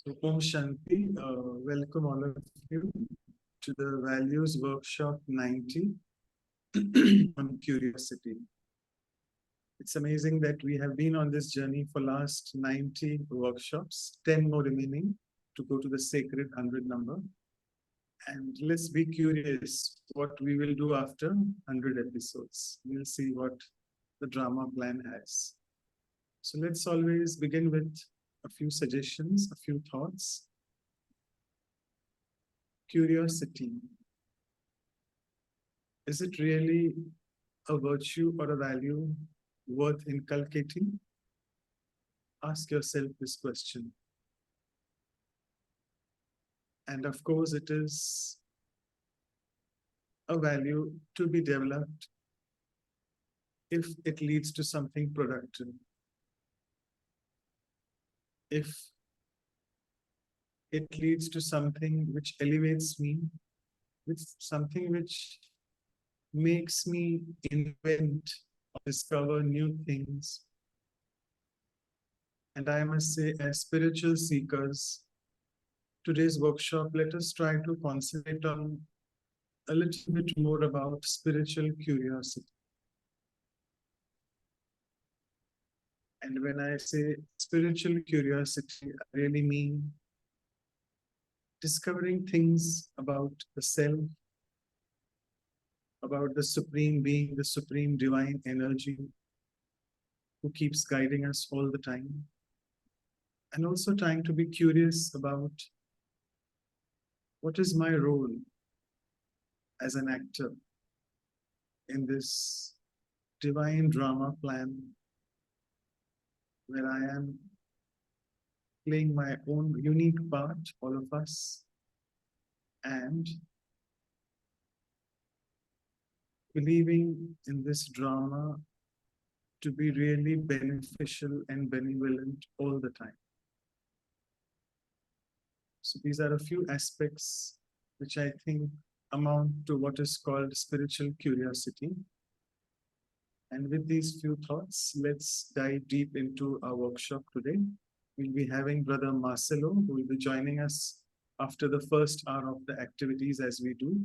So, Om Shanti, welcome all of you to the Values Workshop 90 on Curiosity. It's amazing that we have been on this journey for last 90 workshops, 10 more remaining to go to the sacred 100 number. And let's be curious what we will do after 100 episodes. We'll see what the drama plan has. So let's always begin with a few suggestions, a few thoughts. Curiosity. Is it really a virtue or a value worth inculcating? Ask yourself this question. And of course, it is a value to be developed if it leads to something productive. If it leads to something which elevates me, with something which makes me invent or discover new things. And I must say, as spiritual seekers, today's workshop, let us try to concentrate on a little bit more about spiritual curiosity. And when I say spiritual curiosity, I really mean discovering things about the self, about the Supreme Being, the Supreme Divine Energy who keeps guiding us all the time. And also trying to be curious about what is my role as an actor in this divine drama plan where I am playing my own unique part, all of us, and believing in this drama to be really beneficial and benevolent all the time. So these are a few aspects which I think amount to what is called spiritual curiosity. And with these few thoughts, let's dive deep into our workshop today. We'll be having Brother Marcelo, who will be joining us after the first hour of the activities as we do.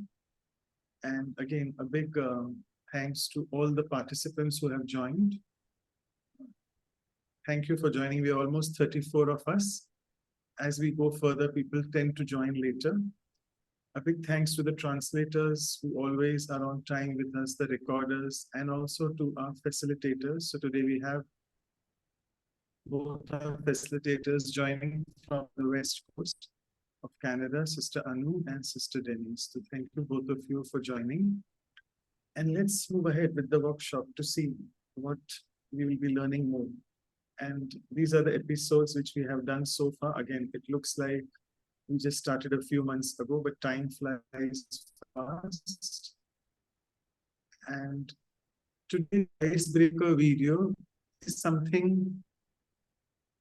And again, a big thanks to all the participants who have joined. Thank you for joining. We are almost 34 of us. As we go further, people tend to join later. A big thanks to the translators who always are on time with us, the recorders, and also to our facilitators. So today we have both our facilitators joining from the West Coast of Canada, Sister Anu and Sister Denise. So thank you both of you for joining. And let's move ahead with the workshop to see what we will be learning more. And these are the episodes which we have done so far. Again, it looks like we just started a few months ago, but time flies fast. And today's icebreaker video is something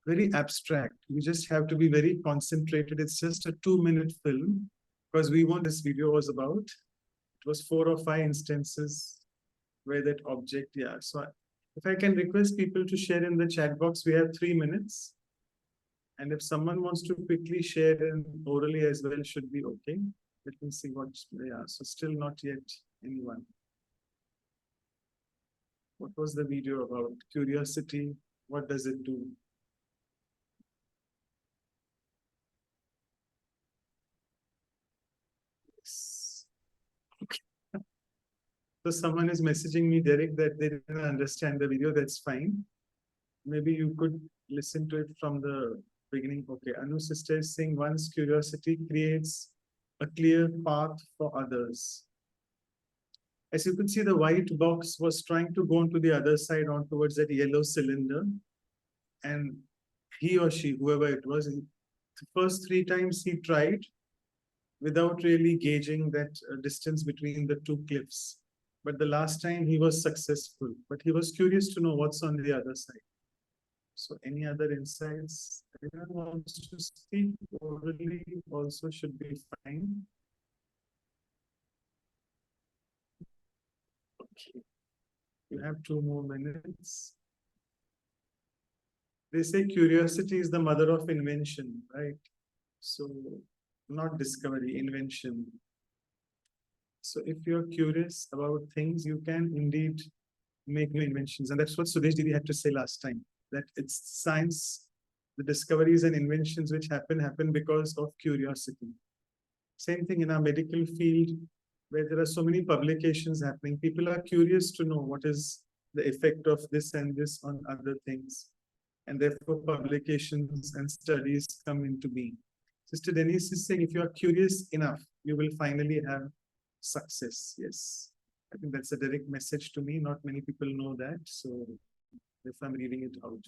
very abstract. You just have to be very concentrated. It's just a 2-minute film because this video was about. It was 4 or 5 instances where that object, yeah. So if I can request people to share in the chat box, we have 3 minutes. And if someone wants to quickly share in orally as well, should be okay. Let me see what, yeah, so still not yet anyone. What was the video about? Curiosity, what does it do? Yes. Okay. So someone is messaging me, Derek, that they didn't understand the video. That's fine. Maybe you could listen to it from the beginning. Okay, Anu sister is saying one's curiosity creates a clear path for others. As you could see, the white box was trying to go on to the other side, on towards that yellow cylinder. And he or she, whoever it was, the first 3 times he tried without really gauging that distance between the 2 cliffs. But the last time he was successful, but he was curious to know what's on the other side. So any other insights? Anyone wants to speak orally also should be fine. Okay. You have 2 more minutes. They say curiosity is the mother of invention, right? So not discovery, invention. So if you're curious about things, you can indeed make new inventions. And that's what Sudesh Didi had to say last time, that it's science, the discoveries and inventions which happen because of curiosity. Same thing in our medical field, where there are so many publications happening. People are curious to know what is the effect of this and this on other things. And therefore, publications and studies come into being. Sister Denise is saying, if you are curious enough, you will finally have success. Yes. I think that's a direct message to me. Not many people know that. So if I'm reading it out.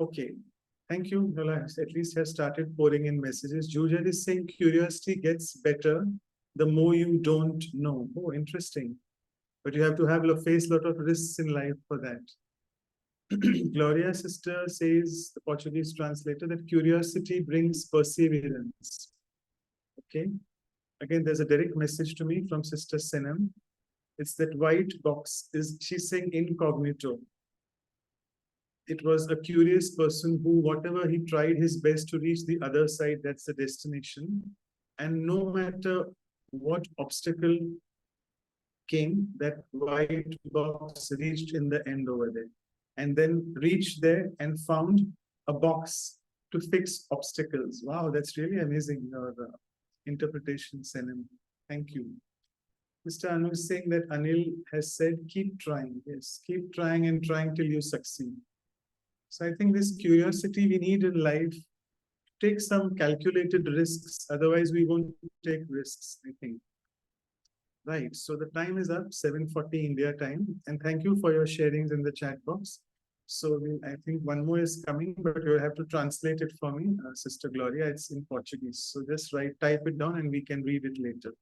Okay. Thank you. Nola at least has started pouring in messages. Julia is saying curiosity gets better the more you don't know. Oh, interesting. But you have to have face a lot of risks in life for that. Gloria sister says, the Portuguese translator, that curiosity brings perseverance. Okay. Again, there's a direct message to me from Sister Senam. It's that white box is, she's saying incognito. It was a curious person who, whatever he tried his best to reach the other side, that's the destination. And no matter what obstacle came, that white box reached in the end over there. And then reached there and found a box to fix obstacles. Wow, that's really amazing, your interpretation, Senem. Thank you. Mr. Anu is saying that Anil has said, keep trying. Yes, keep trying and trying till you succeed. So I think this curiosity we need in life, take some calculated risks. Otherwise, we won't take risks, I think. Right. So the time is up, 7:40 India time. And thank you for your sharings in the chat box. So I think one more is coming, but you'll have to translate it for me, Sister Gloria. It's in Portuguese. So just type it down and we can read it later.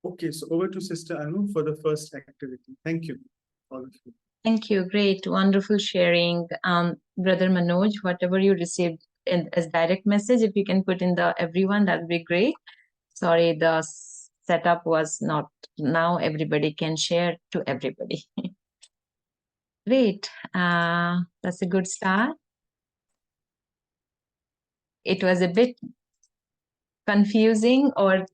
Okay, so over to Sister Anu for the first activity. Thank you, all of you. Thank you. Great. Wonderful sharing. Brother Manoj, whatever you received as direct message, if you can put in the everyone, that would be great. Sorry, the setup was not, now everybody can share to everybody. Great. That's a good start. It was a bit confusing, or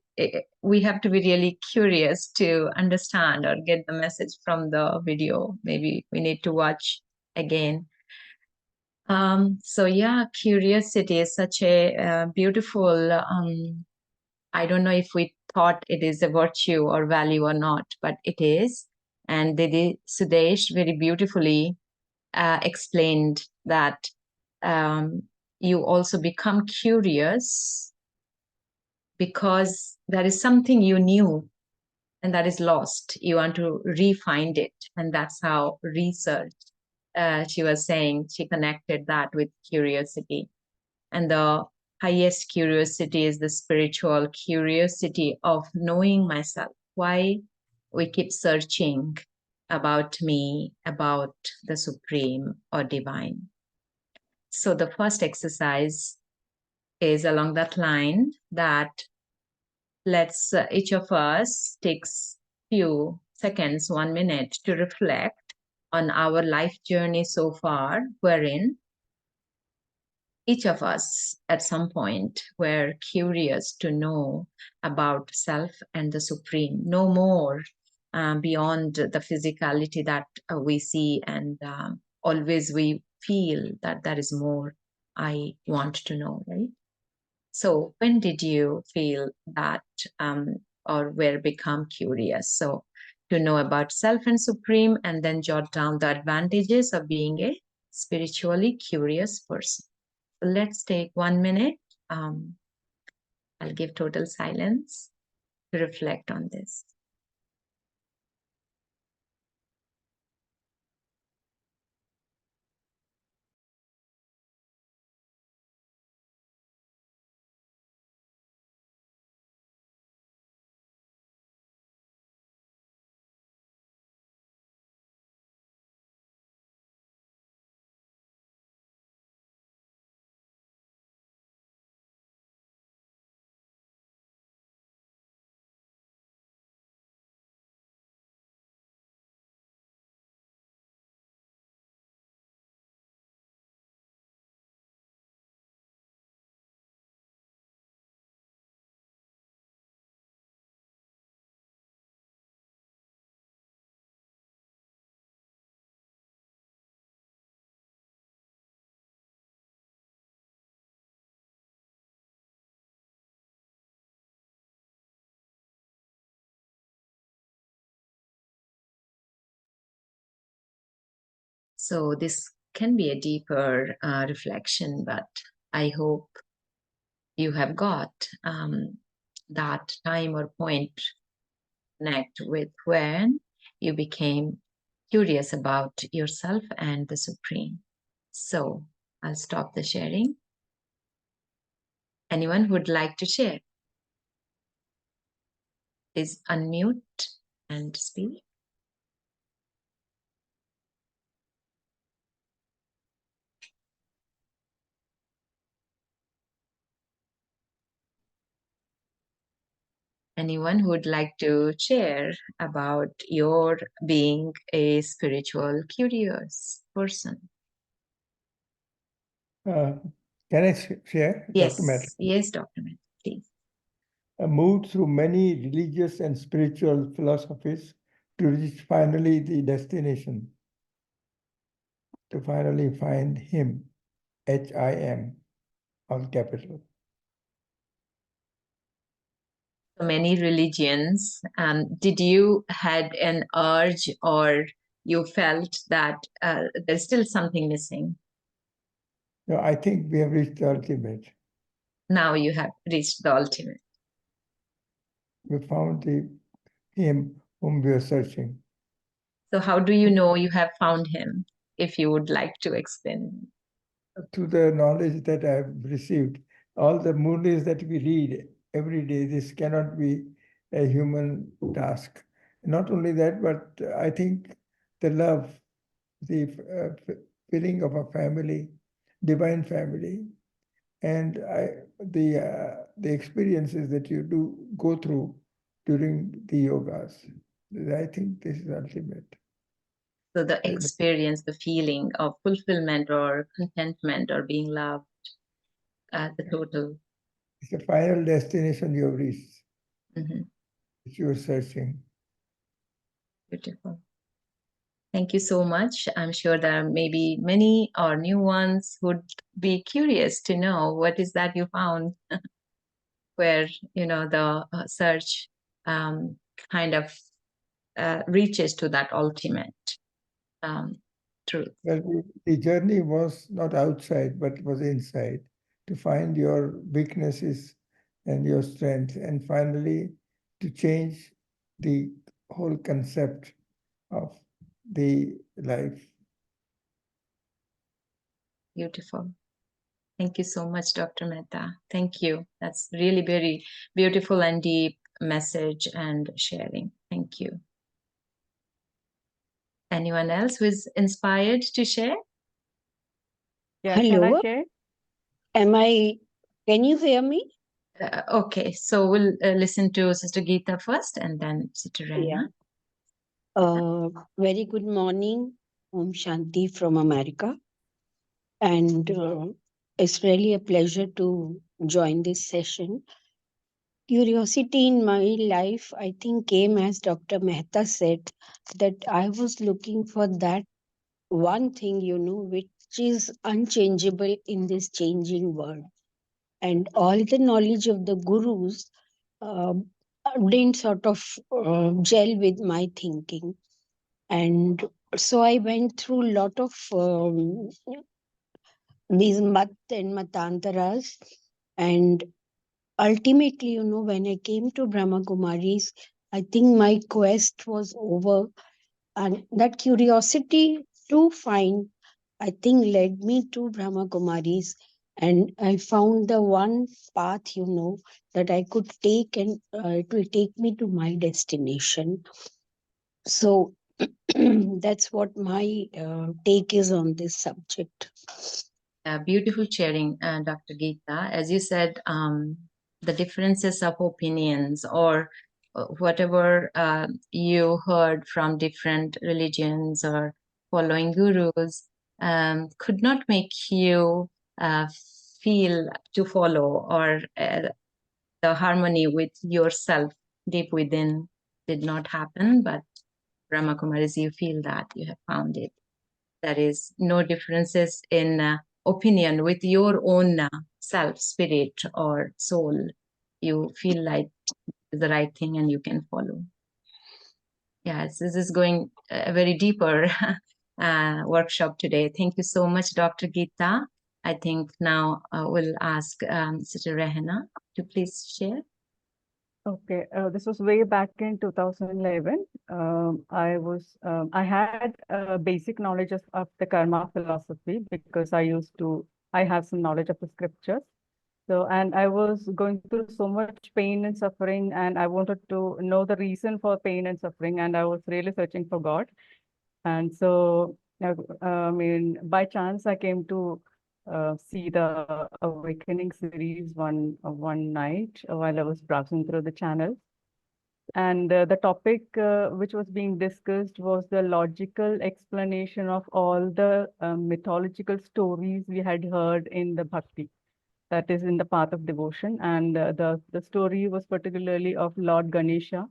we have to be really curious to understand or get the message from the video. Maybe we need to watch again. So yeah, curiosity is such a beautiful, I don't know if we thought it is a virtue or value or not, but it is. And Didi Sudesh very beautifully explained that you also become curious because there is something you knew and that is lost. You want to re-find it. And that's how research, she was saying, she connected that with curiosity. And the highest curiosity is the spiritual curiosity of knowing myself. Why we keep searching about me, about the supreme or divine. So the first exercise is along that line, that let's each of us takes few seconds, 1 minute, to reflect on our life journey so far, wherein each of us at some point were curious to know about self and the supreme, no more beyond the physicality that we see, and always we feel that there is more I want to know, right? So when did you feel that or were become curious? So to know about self and supreme, and then jot down the advantages of being a spiritually curious person. So let's take 1 minute. I'll give total silence to reflect on this. So this can be a deeper reflection, but I hope you have got that time or point connect with when you became curious about yourself and the Supreme. So I'll stop the sharing. Anyone who would like to share? Please unmute and speak. Anyone who would like to share about your being a spiritual curious person? Can I share, Dr. Matt? Yes, Dr. Matt, please. I moved through many religious and spiritual philosophies to reach finally the destination, to finally find him, H-I-M, all capital. Many religions. Did you had an urge or you felt that there's still something missing? No, I think we have reached the ultimate. Now you have reached the ultimate. We found him whom we are searching. So how do you know you have found him? If you would like to explain. Through the knowledge that I have received, all the movies that we read every day, this cannot be a human task. Not only that, but I think the love, the feeling of a family, divine family, and the experiences that you do go through during the yogas. I think this is ultimate. So the experience, the feeling of fulfillment or contentment or being loved, the total. It's the final destination you have reached, which you are searching. Beautiful. Thank you so much. I'm sure there may be many or new ones who'd be curious to know what is that you found where, you know, the search kind of reaches to that ultimate truth. Well, the journey was not outside, but was inside, to find your weaknesses and your strengths, and finally to change the whole concept of the life. Beautiful. Thank you so much, Dr. Mehta. Thank you. That's really very beautiful and deep message and sharing. Thank you. Anyone else who is inspired to share? Yeah, can I Hello, share? can you hear me? Okay, so we'll listen to Sister Geeta first and then Sister Rena. Very good morning, Om Shanti from America. And it's really a pleasure to join this session. Curiosity in my life, I think, came as Dr. Mehta said, that I was looking for that one thing, which is unchangeable in this changing world. And all the knowledge of the gurus didn't sort of gel with my thinking. And so I went through a lot of these mat and matantaras. And ultimately, when I came to Brahma Kumaris, I think my quest was over. And that curiosity to find, I think, led me to Brahma Kumaris. And I found the one path, that I could take, and it will take me to my destination. So that's what my take is on this subject. Beautiful sharing, Dr. Geeta. As you said, the differences of opinions or whatever you heard from different religions or following gurus could not make you feel to follow, or the harmony with yourself deep within did not happen. But Brahma Kumaris, you feel that you have found it. There is no differences in opinion with your own self, spirit, or soul. You feel like it's the right thing and you can follow. Yes, this is going very deeper workshop today. Thank you so much, Dr. Geeta. I think now we'll ask Sister Rehana to please share. Okay, this was way back in 2011. I had a basic knowledge of the karma philosophy because I have some knowledge of the scriptures. So, and I was going through so much pain and suffering, and I wanted to know the reason for pain and suffering, and I was really searching for God. And so, I mean, by chance, I came to see the Awakening series one night while I was browsing through the channels. And the topic which was being discussed was the logical explanation of all the mythological stories we had heard in the Bhakti, that is in the path of devotion. And the story was particularly of Lord Ganesha,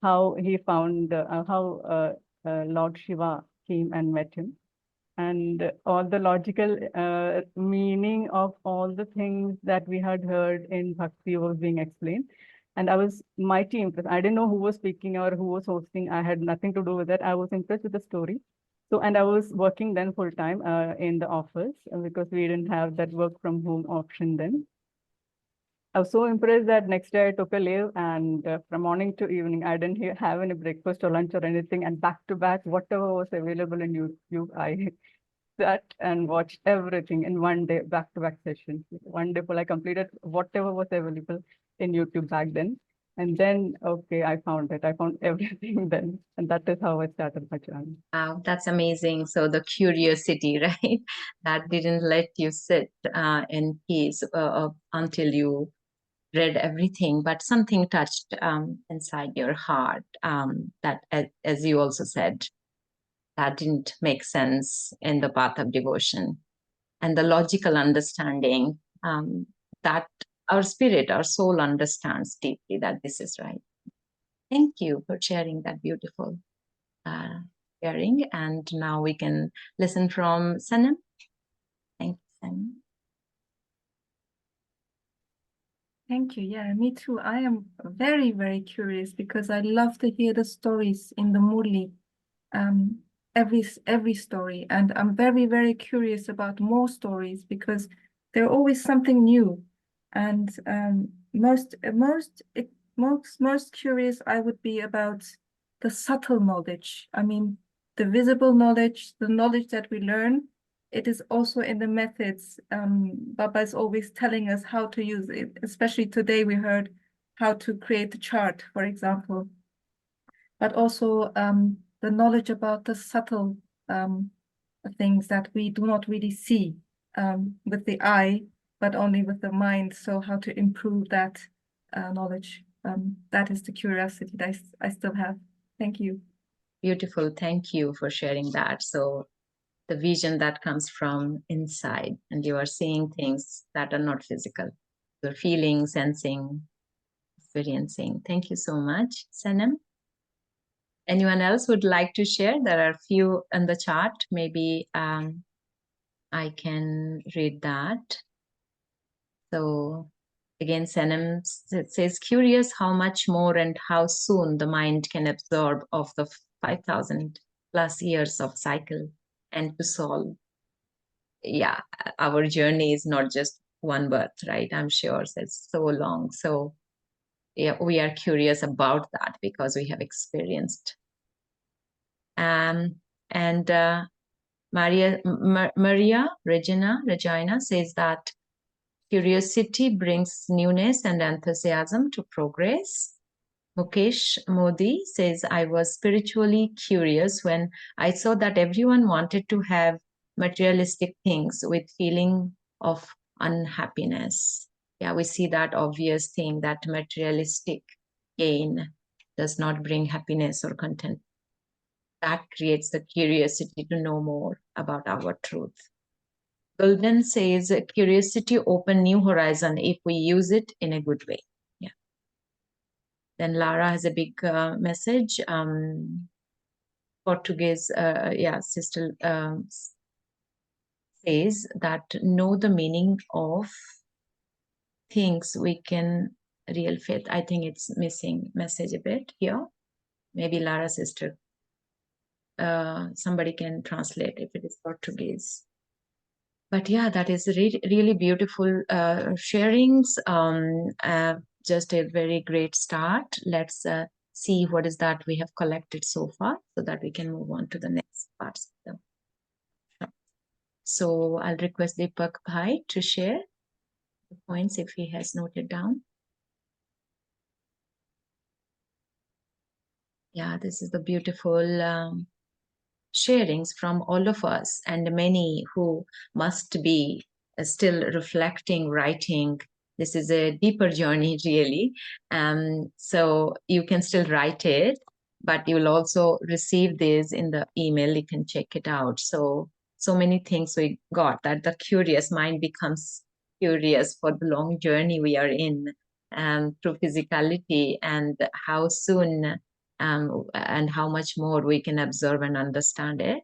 how he found, how Lord Shiva came and met him. And all the logical meaning of all the things that we had heard in Bhakti was being explained. And I was mighty impressed. I didn't know who was speaking or who was hosting. I had nothing to do with it. I was impressed with the story. So, and I was working then full time in the office because we didn't have that work from home option then. I was so impressed that next day I took a leave, and from morning to evening, I didn't have any breakfast or lunch or anything. And back to back, whatever was available in YouTube, I sat and watched everything in one day, back to back sessions. One day full, I completed whatever was available in YouTube back then. And then, okay, I found it. I found everything then. And that is how I started my journey. Wow, that's amazing. So the curiosity, right? That didn't let you sit in peace until you read everything, but something touched inside your heart that, as you also said, that didn't make sense in the path of devotion. And the logical understanding that our spirit, our soul understands deeply that this is right. Thank you for sharing that beautiful sharing. And now we can listen from Sanam. Thank you, Sanam. Thank you. Yeah, me too. I am very, very curious because I love to hear the stories in the Murli, every story, and I'm very, very curious about more stories because they're always something new. And most curious I would be about the subtle knowledge. I mean, the visible knowledge, the knowledge that we learn. It is also in the methods. Baba is always telling us how to use it, especially today we heard how to create a chart, for example. But also the knowledge about the subtle things that we do not really see with the eye, but only with the mind. So how to improve that knowledge. That is the curiosity that I still have. Thank you. Beautiful. Thank you for sharing that. So the vision that comes from inside, and you are seeing things that are not physical. You're feeling, sensing, experiencing. Thank you so much, Sanam. Anyone else would like to share? There are a few in the chat. Maybe I can read that. So again, Sanam says, curious how much more and how soon the mind can absorb of the 5,000 plus years of cycle and to solve. Yeah, our journey is not just one birth, right? I'm sure it's so long. So yeah, we are curious about that because we have experienced. And Maria Regina says that curiosity brings newness and enthusiasm to progress. Mukesh Modi says, I was spiritually curious when I saw that everyone wanted to have materialistic things with feeling of unhappiness. Yeah, we see that obvious thing that materialistic gain does not bring happiness or content. That creates the curiosity to know more about our truth. Golden says, curiosity open new horizon if we use it in a good way. Yeah. Then Lara has a big message. Portuguese, sister says that know the meaning of things we can real faith. I think it's missing message a bit here. Maybe Lara sister somebody can translate if it is Portuguese. But yeah, that is really beautiful sharings. Just a very great start. Let's see what is that we have collected so far, so that we can move on to the next parts. So I'll request Deepak Bhai to share the points if he has noted down. Yeah, this is the beautiful sharings from all of us, and many who must be still reflecting, writing. This is a deeper journey, really. So you can still write it, but you will also receive this in the email. You can check it out. So many things we got, that the curious mind becomes curious for the long journey we are in through physicality, and how soon and how much more we can observe and understand it.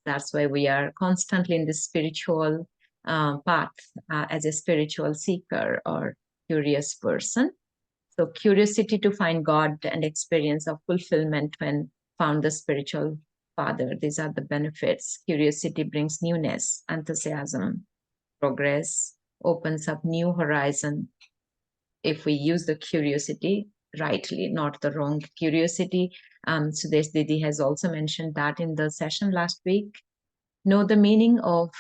That's why we are constantly in this spiritual path as a spiritual seeker or curious person. So curiosity to find God and experience of fulfillment when found the spiritual father. These are the benefits. Curiosity brings newness, enthusiasm, progress, opens up new horizon. If we use the curiosity rightly, not the wrong curiosity. Sudesh Didi has also mentioned that in the session last week. Know the meaning of,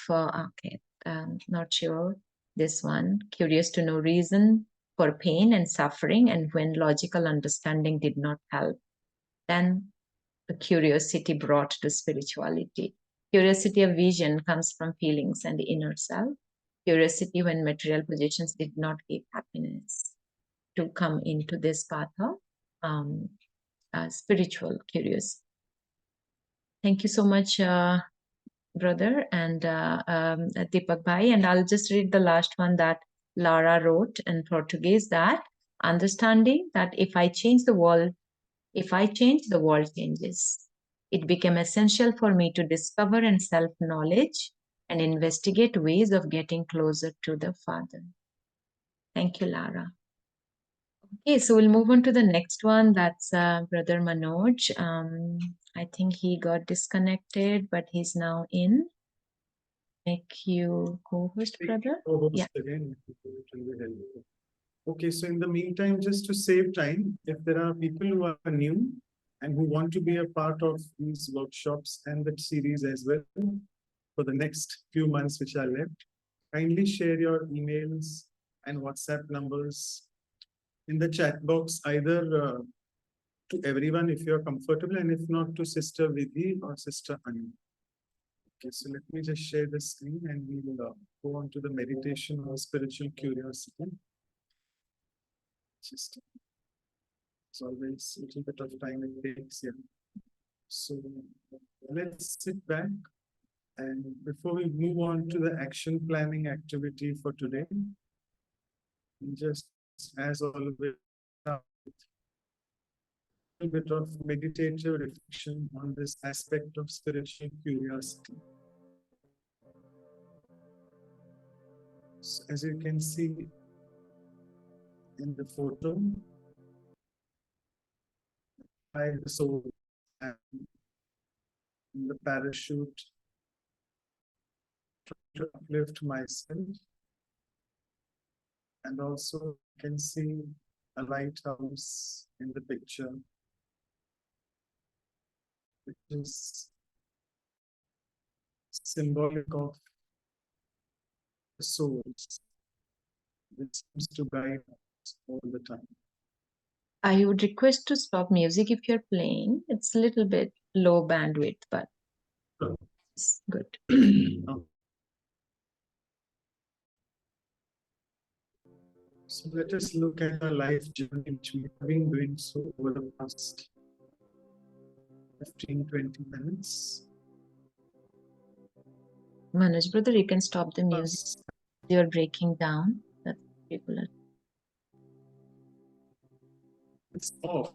not sure, this one. Curious to know reason for pain and suffering, and when logical understanding did not help, then the curiosity brought to spirituality. Curiosity of vision comes from feelings and the inner self. Curiosity when material possessions did not give happiness, to come into this path of spiritual curiosity. Thank you so much, brother, and Deepak Bhai. And I'll just read the last one that Lara wrote in Portuguese, that understanding that if I change, the world changes. It became essential for me to discover and self-knowledge and investigate ways of getting closer to the Father. Thank you, Lara. Okay, so we'll move on to the next one. That's Brother Manoj. I think he got disconnected, but he's now in. Make you co-host, brother. Co-host Yeah. again. It will be helpful. Okay, so in the meantime, just to save time, if there are people who are new and who want to be a part of these workshops and the series as well for the next few months which are left, kindly share your emails and WhatsApp numbers in the chat box, either to everyone if you're comfortable, and if not, to Sister Vidhi or Sister Anu. Okay, so let me just share the screen and we will go on to the meditation or spiritual curiosity. Just, it's always a little bit of time it takes here. So let's sit back, and before we move on to the action planning activity for today, just as always, a little bit of meditative reflection on this aspect of spiritual curiosity. So as you can see in the photo, by the soul and in the parachute to uplift myself, and also you can see a lighthouse in the picture, which is symbolic of the souls, which seems to guide us all the time. I would request to stop music if you're playing. It's a little bit low bandwidth, but it's good. Oh. So let us look at our life journey, which we have been doing so over the past 15-20 minutes. Manoj, brother, you can stop the music. You're breaking down. That's people are. It's off,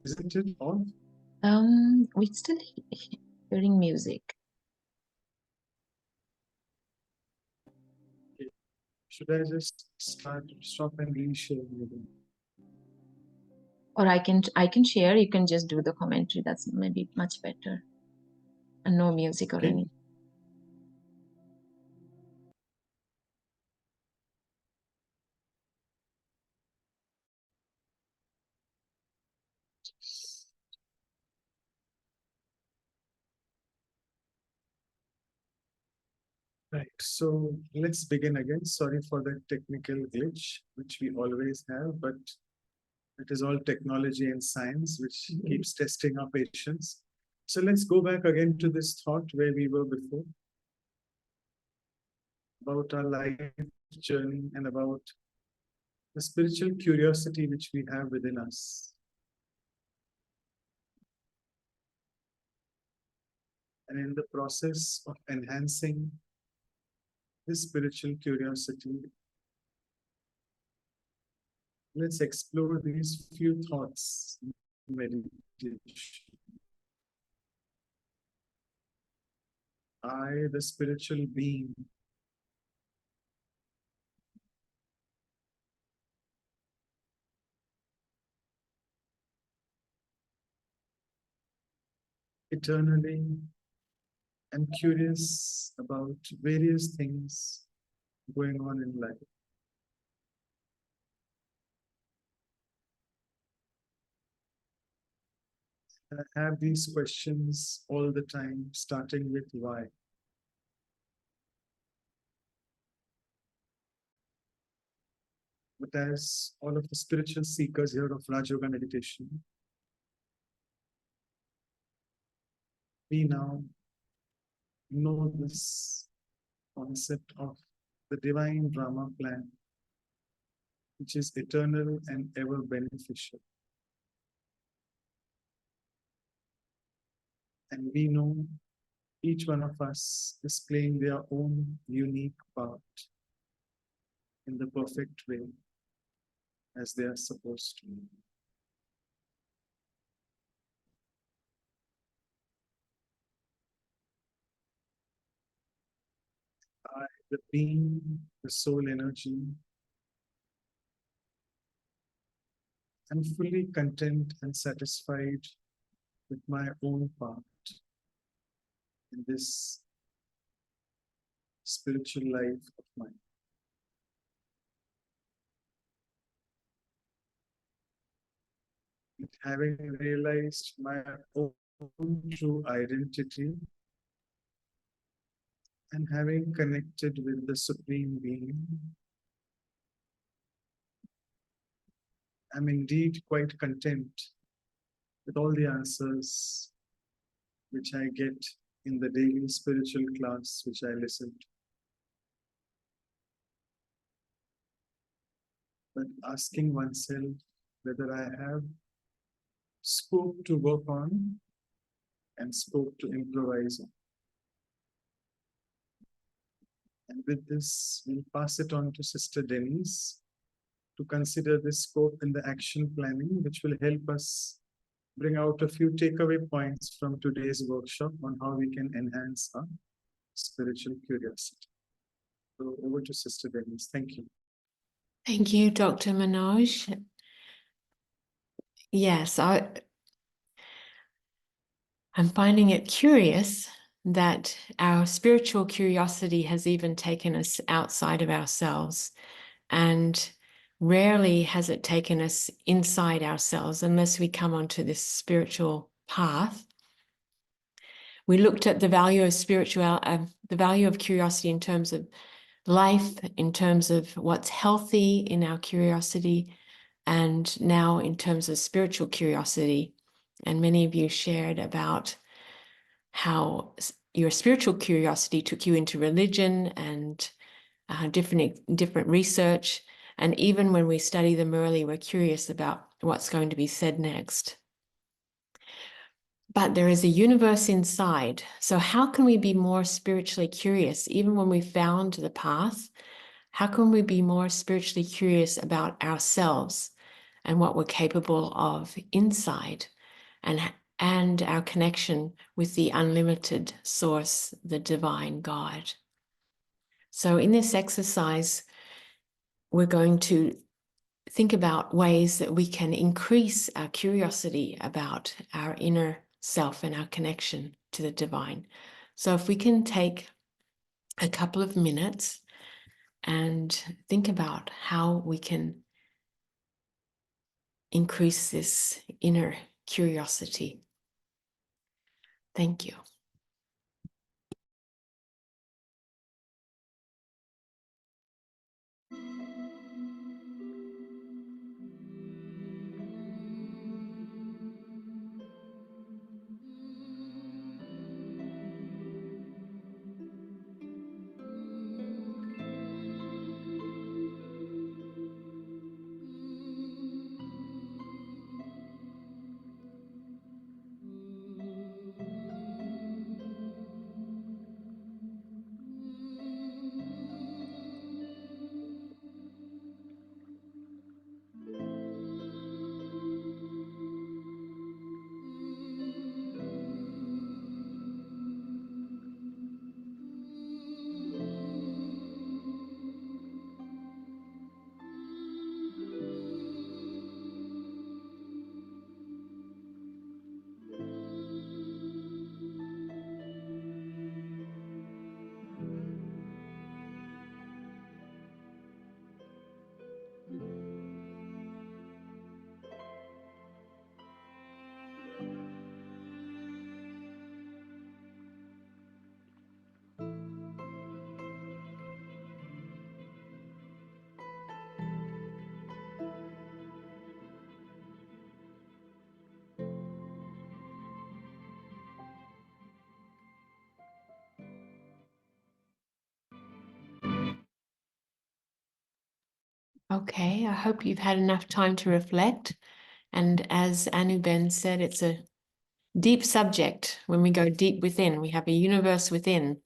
isn't it off? We're still hearing music. Should I just stop and reshare with them? Or I can share. You can just do the commentary. That's maybe much better. and no music or Okay. anything. Right, so let's begin again. Sorry for the technical glitch, which we always have, but it is all technology and science which keeps testing our patience. So let's go back again to this thought where we were before, about our life journey and about the spiritual curiosity which we have within us. And in the process of enhancing this spiritual curiosity, let's explore these few thoughts in meditation. I, the spiritual being, eternally am curious about various things going on in life. I have these questions all the time, starting with why. But as all of the spiritual seekers here of Raj Yoga meditation, we now know this concept of the divine drama plan, which is eternal and ever beneficial. And we know each one of us is playing their own unique part in the perfect way as they are supposed to. I, the being, the soul energy, am fully content and satisfied with my own part in this spiritual life of mine. Having realized my own true identity and having connected with the Supreme Being, I'm indeed quite content with all the answers which I get in the daily spiritual class which I listen to. But asking oneself whether I have scope to work on and scope to improvise on. And with this, we'll pass it on to Sister Denise to consider this scope in the action planning, which will help us bring out a few takeaway points from today's workshop on how we can enhance our spiritual curiosity. So over to Sister Denise. Thank you. Thank you, Dr. Manoj. Yes, I'm finding it curious that our spiritual curiosity has even taken us outside of ourselves, and rarely has it taken us inside ourselves unless we come onto this spiritual path. We looked at the value of the value of curiosity in terms of life, in terms of what's healthy in our curiosity, and now in terms of spiritual curiosity. And many of you shared about how your spiritual curiosity took you into religion and different research. And even when we study them early, we're curious about what's going to be said next. But there is a universe inside. So how can we be more spiritually curious? Even when we found the path, how can we be more spiritually curious about ourselves and what we're capable of inside, and our connection with the unlimited source, the divine God? So in this exercise, we're going to think about ways that we can increase our curiosity about our inner self and our connection to the divine. So if we can take a couple of minutes and think about how we can increase this inner curiosity. Thank you. Okay, I hope you've had enough time to reflect. And as Anuben said, it's a deep subject. When we go deep within, we have a universe within.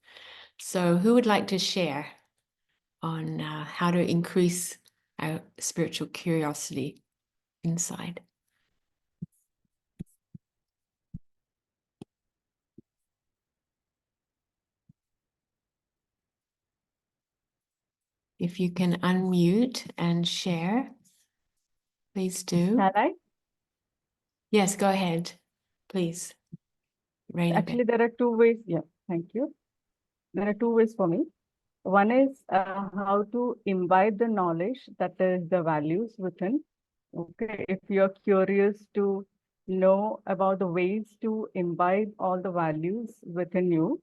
So who would like to share on how to increase our spiritual curiosity inside? If you can unmute and share, please do. Can I? Yes, go ahead, please. Rainy Actually, there are two ways. Yeah, thank you. There are two ways for me. One is how to imbibe the knowledge, that is the values within. Okay, if you're curious to know about the ways to imbibe all the values within you.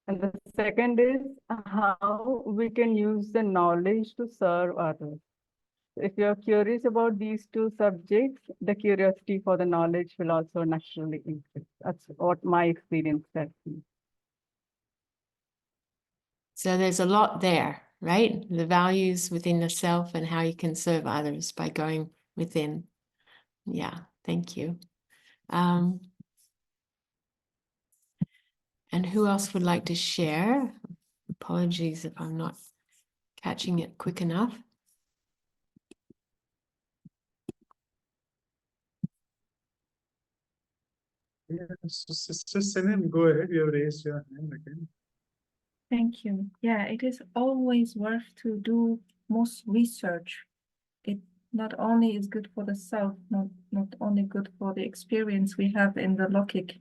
And the second is how we can use the knowledge to serve others. If you're curious about these two subjects, the curiosity for the knowledge will also naturally increase. That's what my experience tells me. So there's a lot there, right? The values within the self and how you can serve others by going within. Yeah, thank you. And who else would like to share? Apologies if I'm not catching it quick enough. Yeah, so Sister Sinem, go ahead. You have raised your hand again. Thank you. Yeah, it is always worth to do most research. It not only is good for the self, not only good for the experience we have in the Lokik,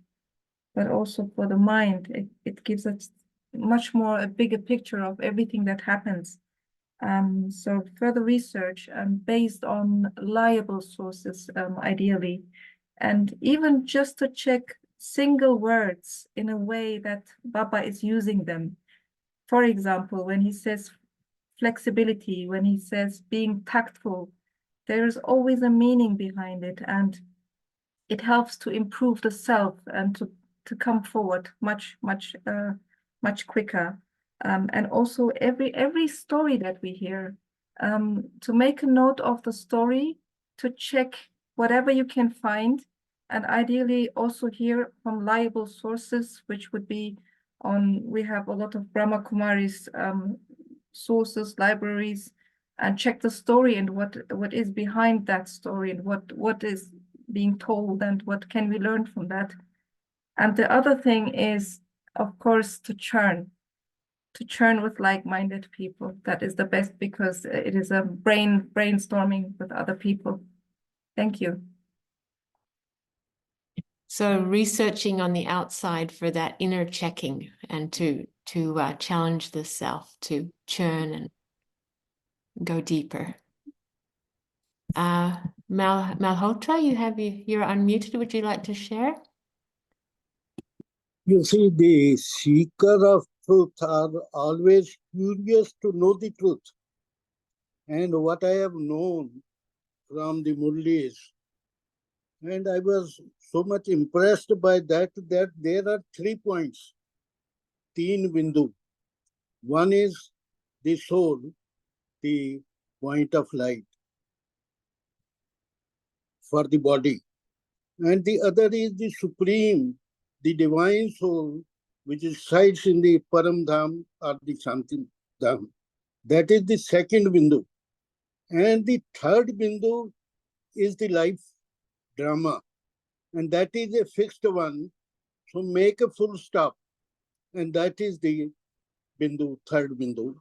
but also for the mind. It gives us much more a bigger picture of everything that happens. So further research based on reliable sources, ideally, and even just to check single words in a way that Baba is using them. For example, when he says flexibility, when he says being tactful, there is always a meaning behind it, and it helps to improve the self and to come forward much quicker. And also every story that we hear, to make a note of the story, to check whatever you can find, and ideally also hear from reliable sources, which would be we have a lot of Brahma Kumari's sources, libraries, and check the story and what is behind that story and what is being told and what can we learn from that. And the other thing is, of course, to churn with like-minded people. That is the best, because it is a brainstorming with other people. Thank you. So researching on the outside for that inner checking and to challenge the self, to churn and go deeper. Malhotra, you're unmuted. Would you like to share? You see, the seeker of truth are always curious to know the truth. And what I have known from the Murlis, and I was so much impressed by that there are 3 points, teen bindu. One is the soul, the point of light for the body. And the other is the supreme, the divine soul, which resides in the Param Dham or the Shanti Dham. That is the second bindu. And the third bindu is the life drama. And that is a fixed one. So make a full stop. And that is the bindu, third bindu.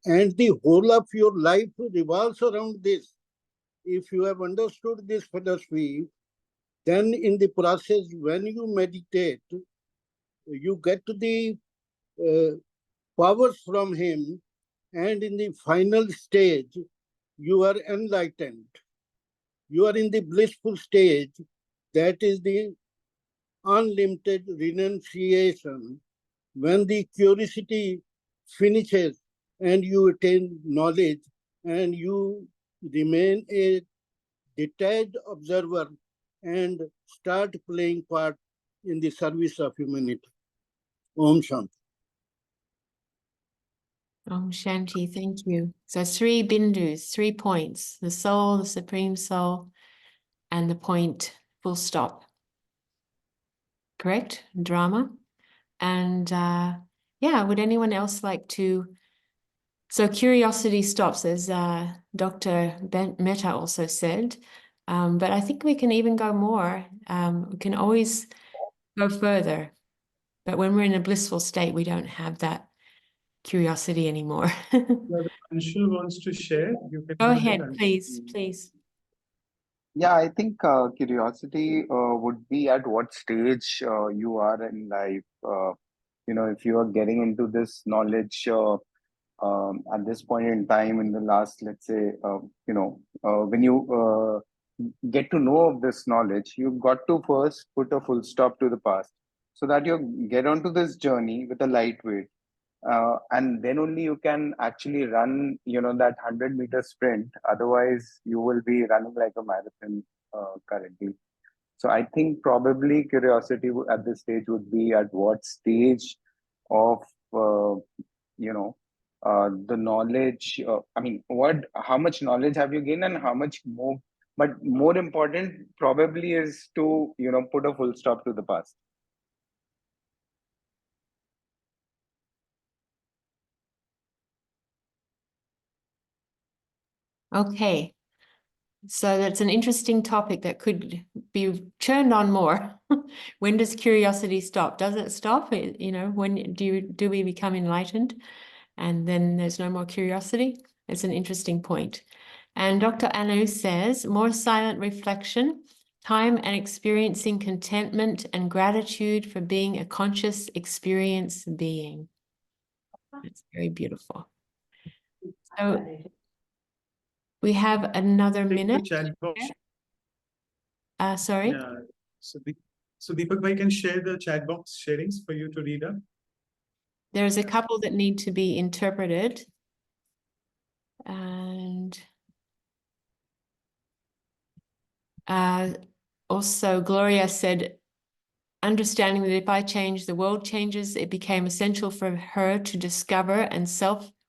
And the whole of your life revolves around this. If you have understood this philosophy, then in the process, when you meditate, you get to the powers from him, and in the final stage, you are enlightened. You are in the blissful stage, that is the unlimited renunciation. When the curiosity finishes and you attain knowledge and you remain a detached observer and start playing part in the service of humanity. Om Shanti. Om Shanti, thank you. So 3 bindus, 3 points, the soul, the supreme soul, and the point, full stop. Correct? Drama. And yeah, would anyone else like to? So curiosity stops, as Dr. Mehta also said, but I think we can even go more. We can always go further, but when we're in a blissful state, we don't have that curiosity anymore. Anshul wants to share. You can Go ahead, Anshul. please. Yeah, I think curiosity would be at what stage you are in life. If you are getting into this knowledge at this point in time in the last, let's say, when you get to know of this knowledge, you've got to first put a full stop to the past so that you get onto this journey with a lightweight. And then only you can actually run, that 100-meter sprint. Otherwise, you will be running like a marathon currently. So I think probably curiosity at this stage would be at what stage of, the knowledge. How much knowledge have you gained and how much more? But more important probably is to, put a full stop to the past. Okay. So that's an interesting topic that could be churned on more. When does curiosity stop? Does it stop? When do we become enlightened? And then there's no more curiosity? It's an interesting point. And Dr. Anu says, more silent reflection, time and experiencing contentment and gratitude for being a conscious experience being. That's very beautiful. So we have another minute. Chat box. Sorry? Yeah. So Deepak bhai can share the chat box sharings for you to read up. There's a couple that need to be interpreted. And also Gloria said, understanding that if I change, the world changes, it became essential for her to discover and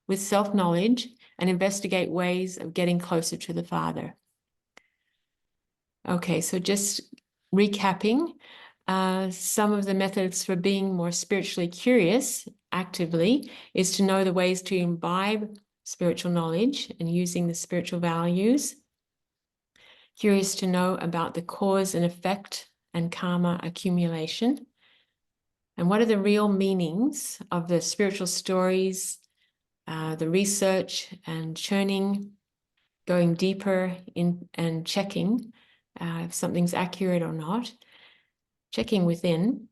with self-knowledge and investigate ways of getting closer to the Father. Okay, so just recapping, some of the methods for being more spiritually curious actively is to know the ways to imbibe spiritual knowledge and using the spiritual values. Curious to know about the cause and effect and karma accumulation. And what are the real meanings of the spiritual stories, the research and churning, going deeper in and checking if something's accurate or not. checking within,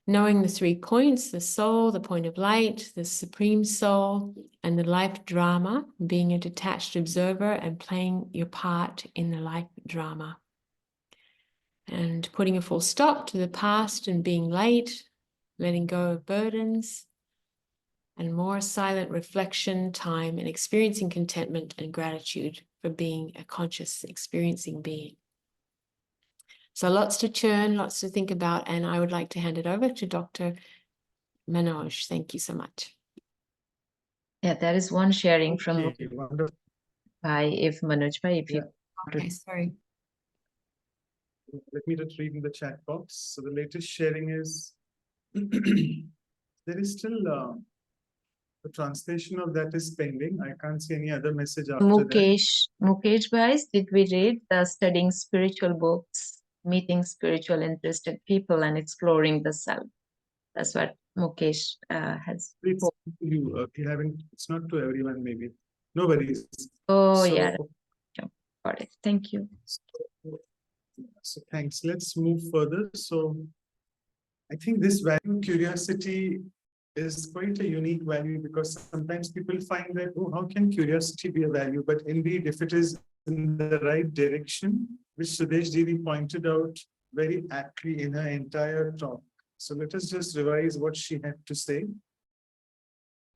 knowing the 3 points, the soul, the point of light, the supreme soul, and the life drama, being a detached observer and playing your part in the life drama. And putting a full stop to the past and being late, letting go of burdens, and more silent reflection, time, and experiencing contentment and gratitude for being a conscious experiencing being. So lots to churn, lots to think about, and I would like to hand it over to Dr. Manoj. Thank you so much. Yeah, there is one sharing from Okay, wonderful. if Manoj Bhai, if you want to Okay, sorry. Let me just read in the chat box. So the latest sharing is there is still the translation of that is pending. I can't see any other message after that. Mukesh Bhai, did we read the studying spiritual books, meeting spiritual interested people and exploring the self? That's what Mukesh has. It's you. You haven't. It's not to everyone. Maybe nobody's. Oh, So, yeah. Got it. Thank you. So thanks. Let's move further. So I think this value, curiosity, is quite a unique value because sometimes people find that, oh, how can curiosity be a value? But indeed, if it is in the right direction, which Sudesh Devi pointed out very aptly in her entire talk. So let us just revise what she had to say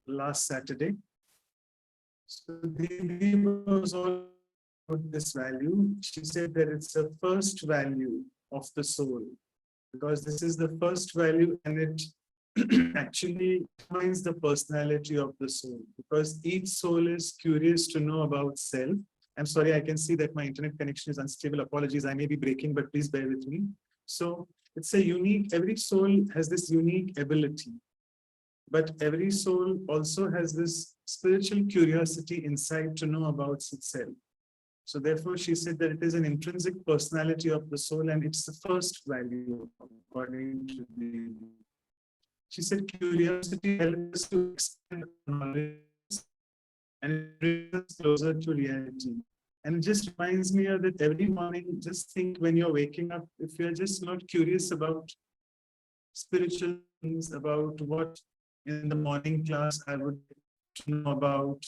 last Saturday. So Devi was all about this value. She said that it's a first value of the soul, because this is the first value and it actually defines the personality of the soul, because each soul is curious to know about self. I'm sorry, I can see that my internet connection is unstable. Apologies, I may be breaking, but please bear with me. So it's a unique, every soul has this unique ability, but every soul also has this spiritual curiosity inside to know about itself. So therefore, she said that it is an intrinsic personality of the soul and it's the first value according to the. She said curiosity helps us to expand knowledge and it brings us closer to reality. And it just reminds me of that every morning, just think when you're waking up, if you're just not curious about spiritual things, about what in the morning class I would know about,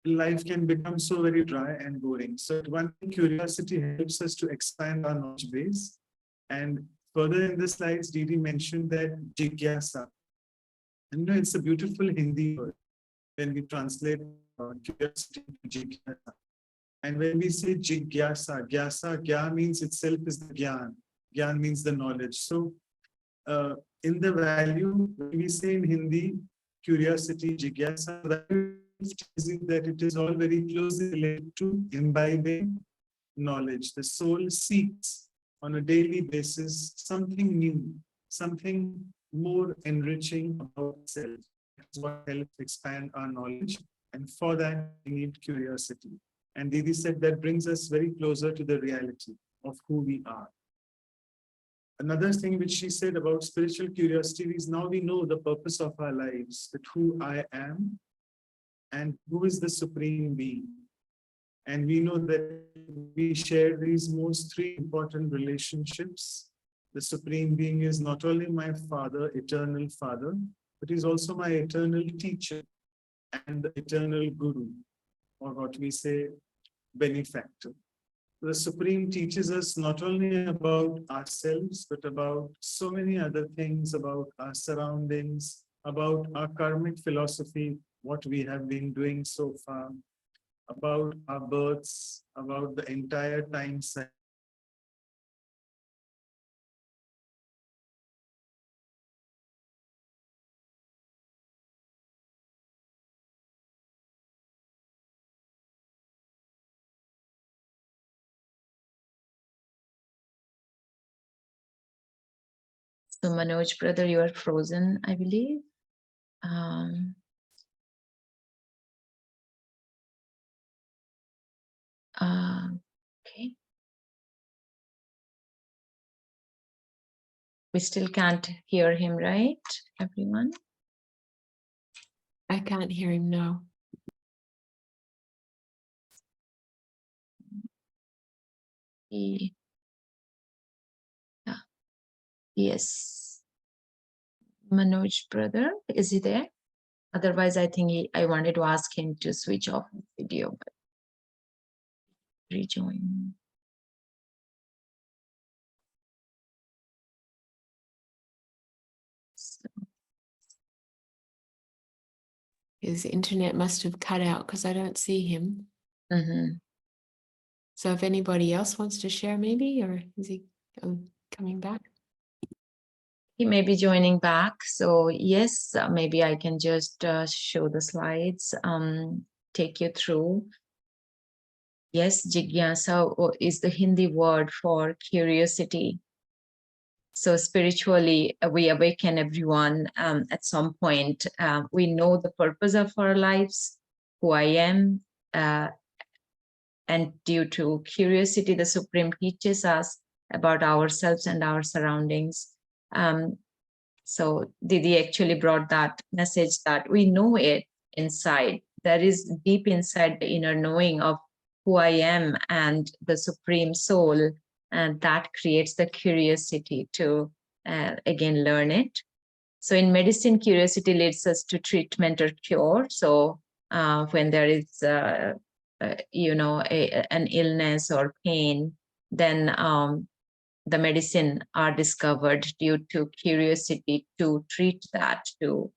life can become so very dry and boring. So one thing, curiosity helps us to expand our knowledge base. And further in the slides, Didi mentioned that jigyasa. And it's a beautiful Hindi word when we translate curiosity to jigyasa. And when we say jigyasa, gya means itself is the gyan. Gyan means the knowledge. So in the value, when we say in Hindi, curiosity, jigyasa, that it is all very closely related to imbibing knowledge. The soul seeks on a daily basis something new, something more enriching about itself. That's what helps expand our knowledge. And for that, we need curiosity. And Didi said that brings us very closer to the reality of who we are. Another thing which she said about spiritual curiosity is now we know the purpose of our lives, that who I am and who is the supreme being. And we know that we share these most 3 important relationships. The supreme being is not only my father, eternal father, but is also my eternal teacher and the eternal guru, or what we say, benefactor. The Supreme teaches us not only about ourselves, but about so many other things, about our surroundings, about our karmic philosophy, what we have been doing so far, about our births, about the entire time cycle. So Manoj, brother, you are frozen, I believe. Okay. We still can't hear him, right, everyone? I can't hear him now. Yeah. Yes. Manoj brother, is he there? Otherwise, I think I wanted to ask him to switch off the video, but rejoin. So, His internet must have cut out because I don't see him. mhm. So if anybody else wants to share, maybe, or is he coming back? He may be joining back. So yes, maybe I can just show the slides, take you through. Yes, jigyasa is the Hindi word for curiosity. So spiritually, we awaken everyone at some point. We know the purpose of our lives, who I am, and due to curiosity, the Supreme teaches us about ourselves and our surroundings. So Didi actually brought that message that we know it inside. There is deep inside the inner knowing of who I am and the Supreme Soul, and that creates the curiosity to again learn it. So in medicine, curiosity leads us to treatment or cure. So when there is an illness or pain, then the medicine are discovered due to curiosity to treat that, to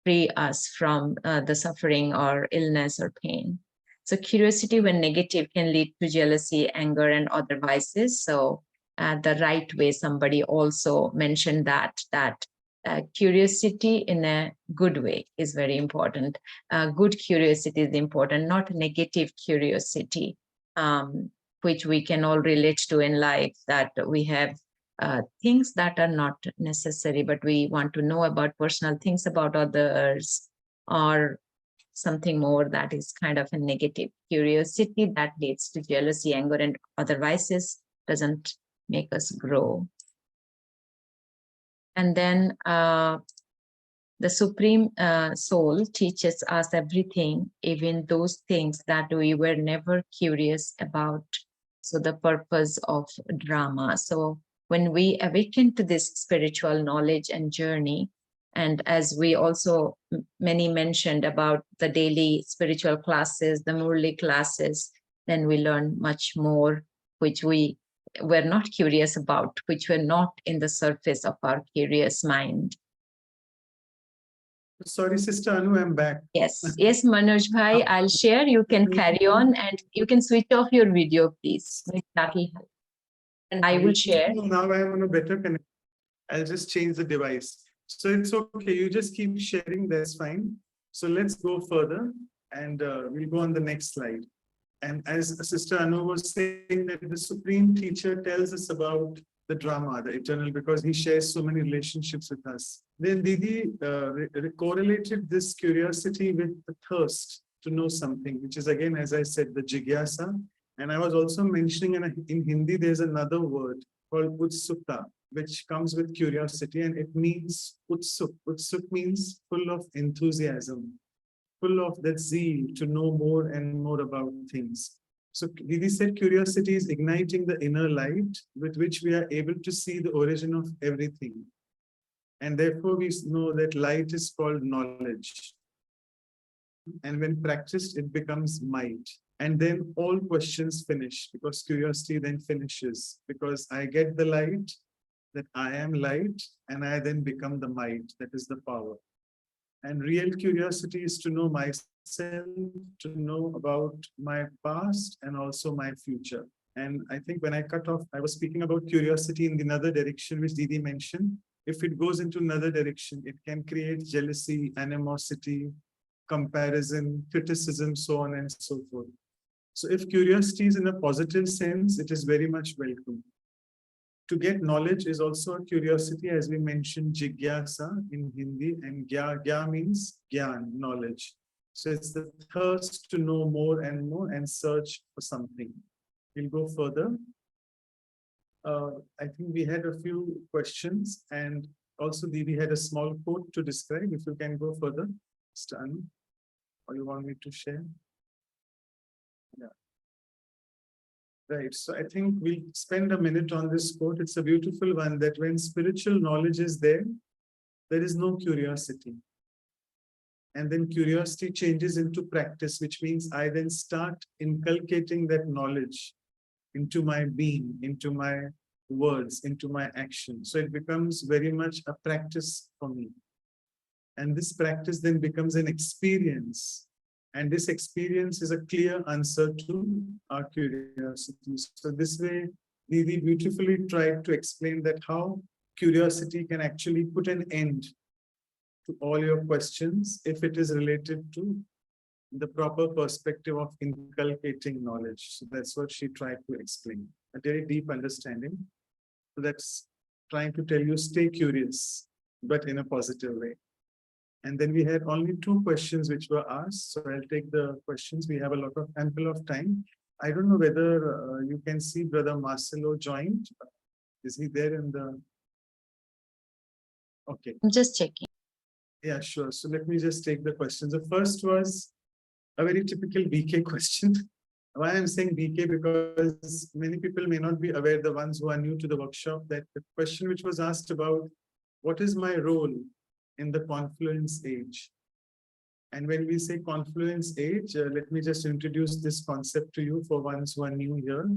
free us from the suffering or illness or pain. So curiosity, when negative, can lead to jealousy, anger, and other vices. So the right way, somebody also mentioned that curiosity in a good way is very important. Good curiosity is important, not negative curiosity, which we can all relate to in life, that we have things that are not necessary, but we want to know about personal things about others, or something more that is kind of a negative curiosity that leads to jealousy, anger, and other vices, doesn't make us grow. And then the Supreme Soul teaches us everything, even those things that we were never curious about. So the purpose of drama. So when we awaken to this spiritual knowledge and journey, and as we also many mentioned about the daily spiritual classes, the Murli classes, then we learn much more, which we were not curious about, which were not in the surface of our curious mind. Sorry, Sister Anu, I'm back. Yes, Manoj Bhai, I'll share. You can carry on and you can switch off your video, please. That will help. And I will share. Now I am on a better connection. I'll just change the device. So it's okay. You just keep sharing. That's fine. So let's go further and we'll go on the next slide. And as Sister Anu was saying, that the Supreme Teacher tells us about the drama, the eternal, because he shares so many relationships with us. Then Didi correlated this curiosity with the thirst to know something, which is again, as I said, the jigyasa. And I was also mentioning in Hindi, there's another word called utsukta, which comes with curiosity, and it means utsuk. Utsuk means full of enthusiasm, full of that zeal to know more and more about things. So Didi said curiosity is igniting the inner light with which we are able to see the origin of everything. And therefore we know that light is called knowledge. And when practiced, it becomes might. And then all questions finish, because curiosity then finishes, because I get the light, that I am light, and I then become the might, that is the power. And real curiosity is to know myself, to know about my past and also my future. And I think when I cut off, I was speaking about curiosity in another direction, which Didi mentioned. If it goes into another direction, it can create jealousy, animosity, comparison, criticism, so on and so forth. So if curiosity is in a positive sense, it is very much welcome. To get knowledge is also a curiosity, as we mentioned, jigyasa in Hindi, and gya means gyan, knowledge. So it's the thirst to know more and search for something. We'll go further. I think we had a few questions, and also Didi had a small quote to describe. If you can go further, Stan, or you want me to share? Yeah. Right. So I think we'll spend a minute on this quote. It's a beautiful one that when spiritual knowledge is there is no curiosity. And then curiosity changes into practice, which means I then start inculcating that knowledge into my being, into my words, into my action. So it becomes very much a practice for me. And this practice then becomes an experience. And this experience is a clear answer to our curiosity. So this way, Didi beautifully tried to explain that how curiosity can actually put an end to all your questions if it is related to the proper perspective of inculcating knowledge. So that's what she tried to explain, a very deep understanding. So that's trying to tell you, stay curious, but in a positive way. And then we had only 2 questions which were asked. So I'll take the questions. We have a lot of ample of time. I don't know whether you can see Brother Marcelo joined. Is he there in the? Okay. I'm just checking. Yeah, sure. So let me just take the questions. The first was a very typical BK question. Why I'm saying BK, because many people may not be aware, the ones who are new to the workshop, that the question which was asked about, what is my role in the confluence age? And when we say confluence age, let me just introduce this concept to you for ones who are new here,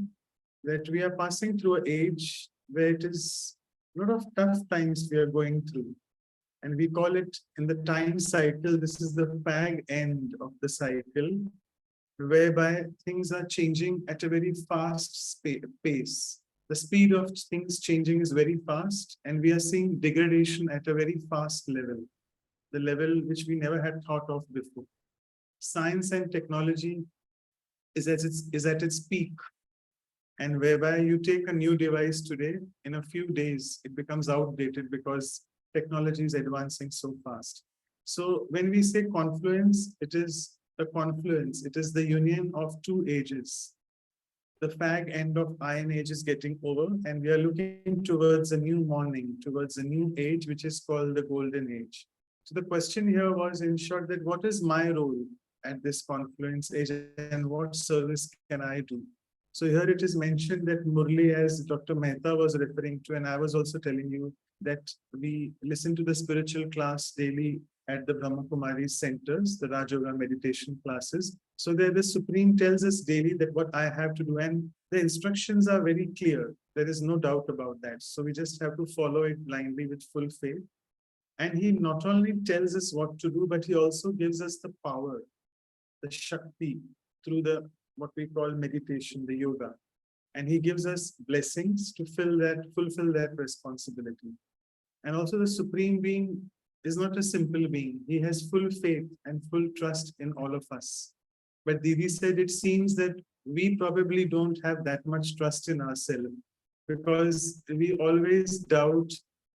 that we are passing through an age where it is a lot of tough times we are going through. And we call it in the time cycle, this is the fag end of the cycle, whereby things are changing at a very fast pace. The speed of things changing is very fast, and we are seeing degradation at a very fast level, the level which we never had thought of before. Science and technology is at its peak, and whereby you take a new device today, in a few days, it becomes outdated because technology is advancing so fast. So when we say confluence, it is a confluence. It is the union of 2 ages. The fag end of Iron Age is getting over, and we are looking towards a new morning, towards a new age, which is called the Golden Age. So the question here was, in short, that what is my role at this confluence age and what service can I do? So here it is mentioned that Murli, as Dr. Mehta was referring to, and I was also telling you, that we listen to the spiritual class daily at the Brahma Kumari centers, the Raj Yoga meditation classes. So there the Supreme tells us daily that what I have to do, and the instructions are very clear. There is no doubt about that. So we just have to follow it blindly with full faith. And he not only tells us what to do, but he also gives us the power, the Shakti, through the what we call meditation, the yoga. And he gives us blessings to fulfill that responsibility. And also the Supreme Being is not a simple being. He has full faith and full trust in all of us. But Didi said it seems that we probably don't have that much trust in ourselves, because we always doubt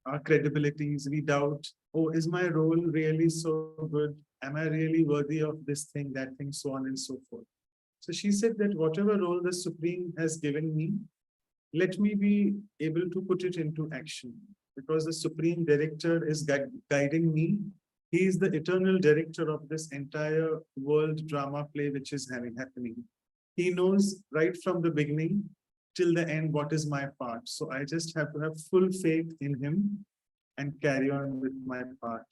our credibilities. We doubt, oh, is my role really so good? Am I really worthy of this thing, that thing, so on and so forth. So she said that whatever role the Supreme has given me, let me be able to put it into action, because the Supreme Director is guiding me. He is the eternal director of this entire world drama play which is happening. He knows right from the beginning till the end what is my part. So I just have to have full faith in him and carry on with my part.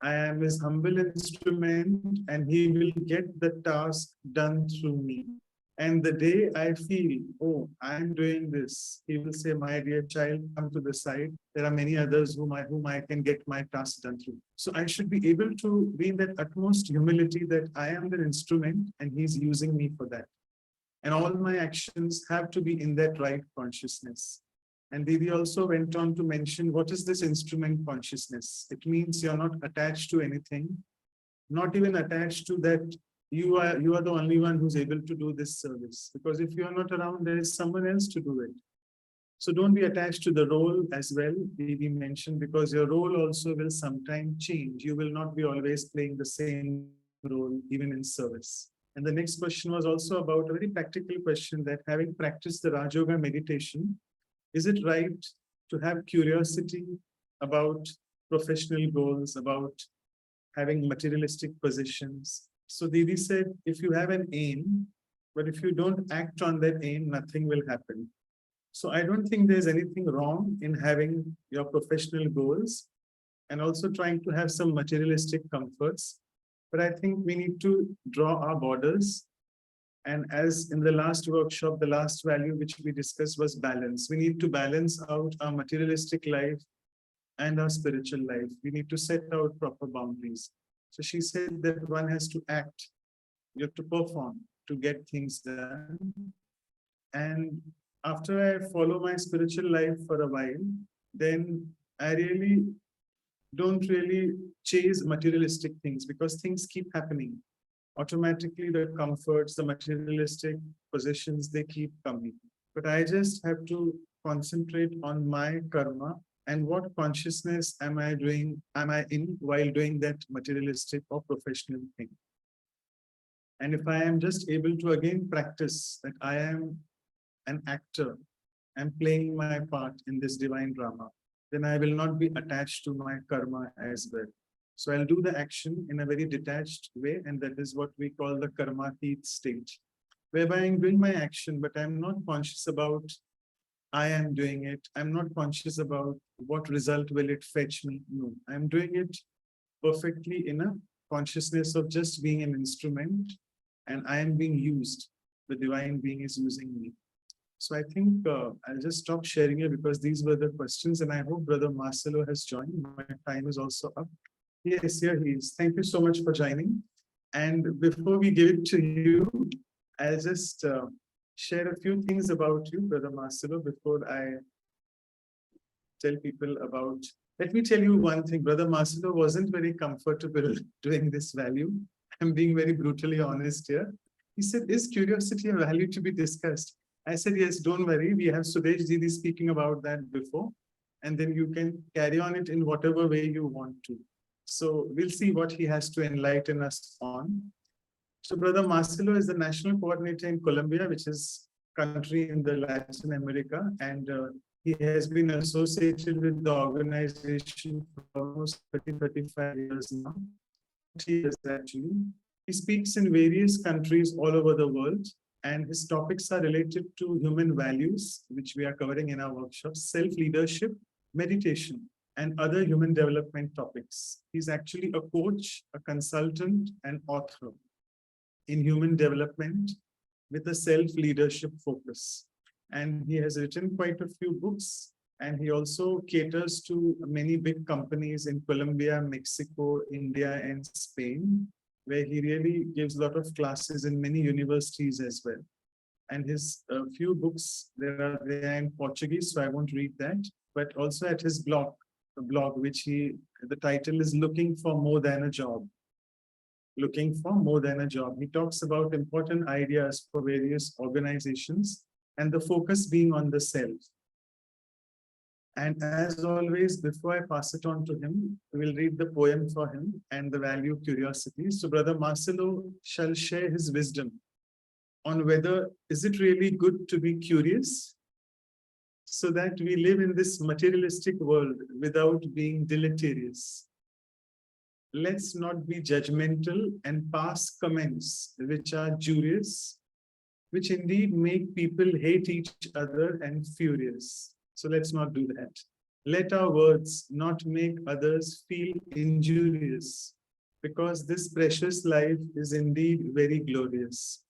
I am his humble instrument, and he will get the task done through me. And the day I feel, oh, I'm doing this, he will say, my dear child, come to the side. There are many others whom I can get my task done through. So I should be able to be in that utmost humility that I am the instrument and he's using me for that. And all my actions have to be in that right consciousness. And Didi also went on to mention, what is this instrument consciousness? It means you're not attached to anything, not even attached to that you are the only one who's able to do this service. Because if you're not around, there is someone else to do it. So don't be attached to the role as well, Didi mentioned, because your role also will sometime change. You will not be always playing the same role, even in service. And the next question was also about a very practical question, that having practiced the Raj Yoga meditation, is it right to have curiosity about professional goals, about having materialistic positions? So Didi said, if you have an aim, But if you don't act on that aim, nothing will happen. So I don't think there's anything wrong in having your professional goals and also trying to have some materialistic comforts. But I think we need to draw our borders. And as in the last workshop, the last value which we discussed was balance. We need to balance out our materialistic life and our spiritual life. We need to set out proper boundaries. So she said that one has to act, you have to perform to get things done. And after I follow my spiritual life for a while, then I really don't really chase materialistic things because things keep happening. Automatically, the comforts, the materialistic possessions, they keep coming. But I just have to concentrate on my karma and what consciousness am I in while doing that materialistic or professional thing. And if I am just able to again practice that I am an actor, I'm playing my part in this divine drama, then I will not be attached to my karma as well. So I'll do the action in a very detached way, and that is what we call the karmatit stage, whereby I'm doing my action, but I'm not conscious about I am doing it. I'm not conscious about what result will it fetch me. No, I'm doing it perfectly in a consciousness of just being an instrument, and I am being used. The divine being is using me. So I think I'll just stop sharing it because these were the questions, and I hope Brother Marcelo has joined. My time is also up. Yes, here he is. Thank you so much for joining. And before we give it to you, I'll just share a few things about you, Brother Marcelo, before I tell people about. Let me tell you one thing. Brother Marcelo wasn't very comfortable doing this value. I'm being very brutally honest here. He said, is curiosity a value to be discussed? I said, yes, don't worry. We have Sudesh Didi speaking about that before. And then you can carry on it in whatever way you want to. So we'll see what he has to enlighten us on. So Brother Marcelo is the national coordinator in Colombia, which is a country in the Latin America. And he has been associated with the organization for almost 35 years now. Years actually. He speaks in various countries all over the world. And his topics are related to human values, which we are covering in our workshops, self-leadership, meditation, and other human development topics. He's actually a coach, a consultant, and author in human development with a self-leadership focus. And he has written quite a few books, and he also caters to many big companies in Colombia, Mexico, India, and Spain, where he really gives a lot of classes in many universities as well. And his few books, they are in Portuguese, so I won't read that, but also at his blog, which the title is Looking for More Than a Job. Looking for more than a job. He talks about important ideas for various organizations and the focus being on the self. And as always, before I pass it on to him, we will read the poem for him and the value of curiosity. So Brother Marcelo shall share his wisdom on whether is it really good to be curious so that we live in this materialistic world without being deleterious. Let's not be judgmental and pass comments which are injurious, which indeed make people hate each other and furious. So let's not do that. Let our words not make others feel injurious, because this precious life is indeed very glorious.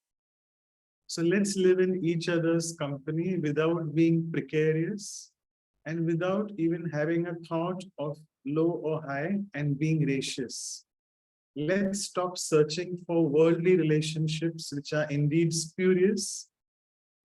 So let's live in each other's company without being precarious and without even having a thought of low or high and being racist. Let's stop searching for worldly relationships which are indeed spurious,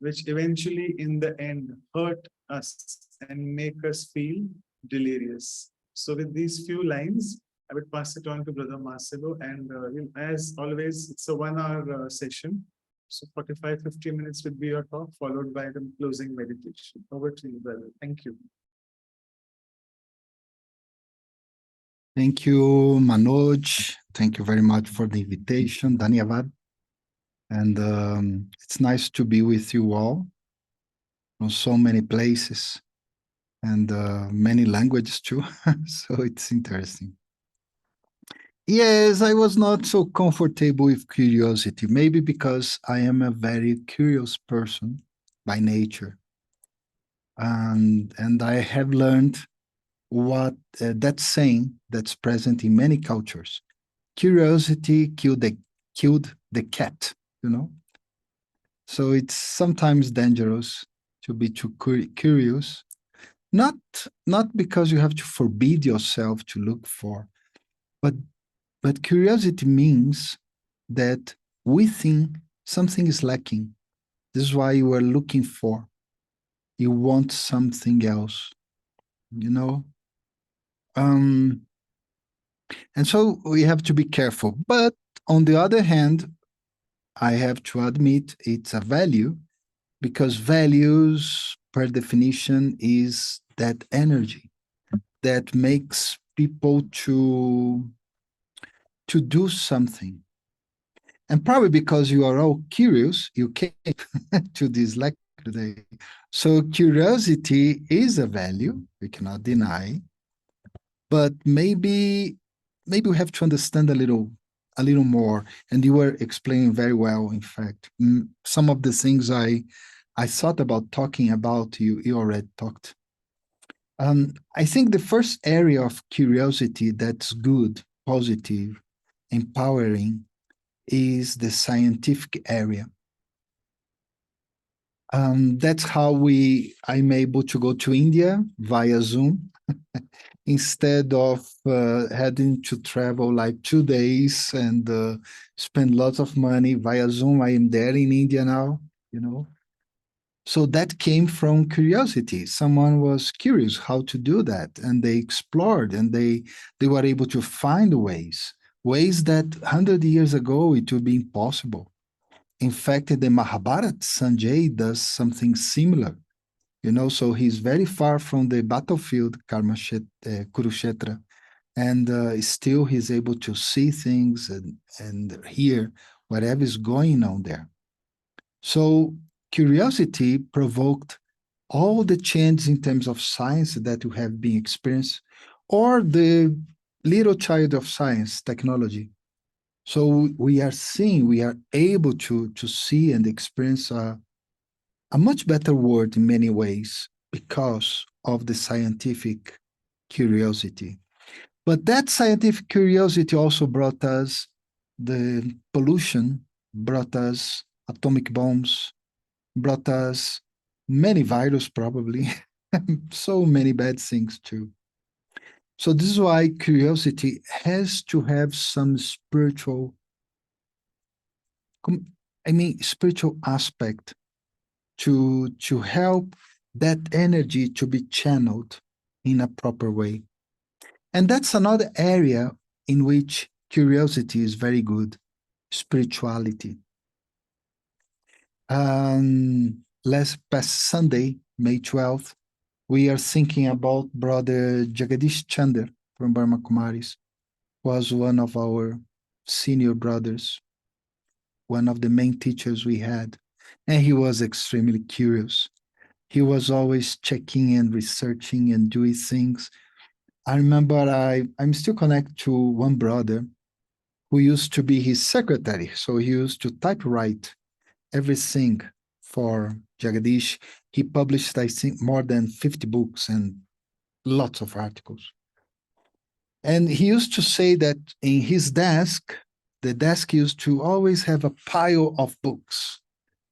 which eventually in the end hurt us and make us feel delirious. So with these few lines, I would pass it on to Brother Marcelo, and as always, it's a 1 hour session. So 45-50 minutes would be your talk, followed by the closing meditation. Over to you, brother. Thank you. Thank you, Manoj. Thank you very much for the invitation, Dhanyavad. And it's nice to be with you all from so many places and many languages too. So it's interesting. Yes, I was not so comfortable with curiosity, maybe because I am a very curious person by nature. And I have learned what that saying that's present in many cultures. Curiosity killed the cat, you know? So it's sometimes dangerous to be too curious, not because you have to forbid yourself to look for, but curiosity means that we think something is lacking. This is why you are looking for. You want something else, you know? Um, and so we have to be careful. But on the other hand, I have to admit it's a value, because values, per definition, is that energy that makes people to do something. And probably because you are all curious, you came to this lecture today. So curiosity is a value, we cannot deny, but maybe we have to understand a little more. And you were explaining very well, in fact. Some of the things I thought about talking about, you already talked. I think the first area of curiosity that's good, positive, empowering is the scientific area. That's how I'm able to go to India via Zoom instead of having to travel like 2 days and spend lots of money via Zoom. I am there in India now, you know. So that came from curiosity. Someone was curious how to do that, and they explored, and they were able to find ways that 100 years ago it would be impossible. In fact, in the Mahabharata, Sanjay does something similar, you know, so he's very far from the battlefield, Kurukshetra, and still he's able to see things and hear whatever is going on there. So curiosity provoked all the changes in terms of science that we have been experienced, or the little child of science, technology. So we are able to see and experience a much better world in many ways because of the scientific curiosity. But that scientific curiosity also brought us the pollution, brought us atomic bombs, brought us many viruses, probably, so many bad things too. So this is why curiosity has to have some spiritual, spiritual aspect to help that energy to be channeled in a proper way. And that's another area in which curiosity is very good, spirituality. Past Sunday, May 12th, we are thinking about Brother Jagadish Chander from Brahma Kumaris, was one of our senior brothers, one of the main teachers we had, and he was extremely curious. He was always checking and researching and doing things. I remember I'm still connected to one brother who used to be his secretary. So he used to typewrite everything for Jagadish. He published, I think, more than 50 books and lots of articles. And he used to say that in his desk, the desk used to always have a pile of books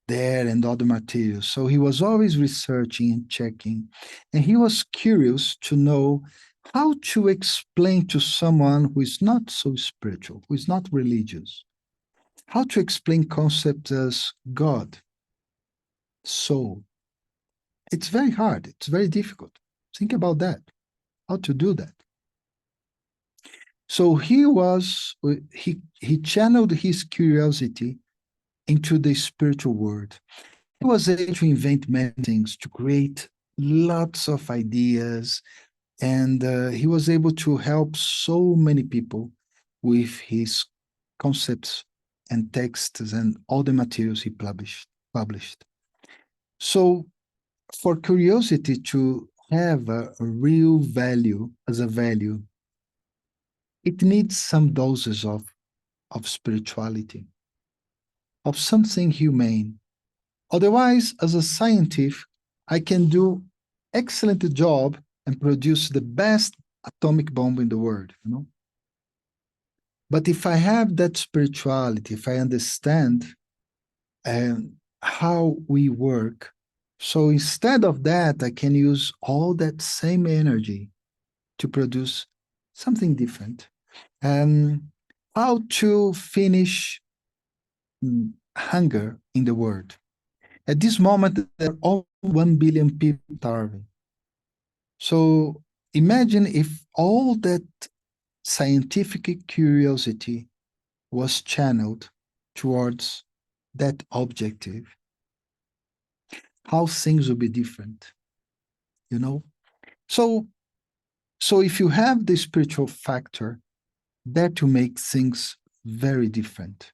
there and other materials. So he was always researching and checking. And he was curious to know how to explain to someone who is not so spiritual, who is not religious, how to explain concepts as God, soul. It's very hard. It's very difficult. Think about that, how to do that. So he channeled his curiosity into the spiritual world. He was able to invent many things, to create lots of ideas, and he was able to help so many people with his concepts and texts and all the materials he published. So for curiosity to have a real value as a value, it needs some doses of spirituality, of something humane. Otherwise, as a scientist, I can do excellent job and produce the best atomic bomb in the world, you know. But if I have that spirituality, if I understand how we work, so instead of that, I can use all that same energy to produce something different. How to finish hunger in the world. At this moment, there are all 1 billion people starving. So imagine if all that scientific curiosity was channeled towards that objective, how things would be different, you know? So if you have the spiritual factor, that will make things very different.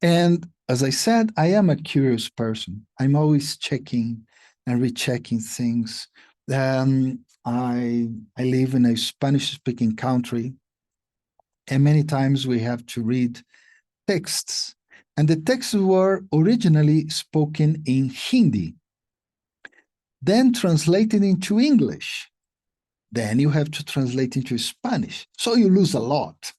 And as I said, I am a curious person. I'm always checking and rechecking things. I live in a Spanish-speaking country, and many times we have to read texts, and the texts were originally spoken in Hindi, then translated into English. Then you have to translate into Spanish. So you lose a lot.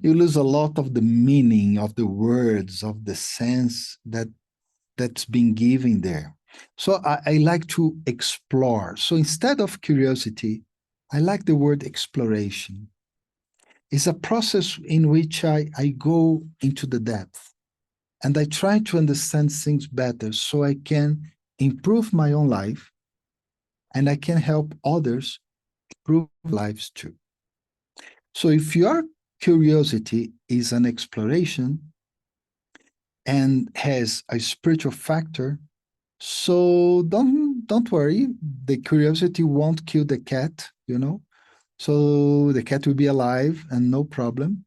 You lose a lot of the meaning of the words, of the sense that's been given there. So I like to explore. So instead of curiosity, I like the word exploration. It's a process in which I go into the depth and I try to understand things better so I can improve my own life and I can help others improve lives too. So if your curiosity is an exploration and has a spiritual factor, so don't worry, the curiosity won't kill the cat, you know. So the cat will be alive and no problem,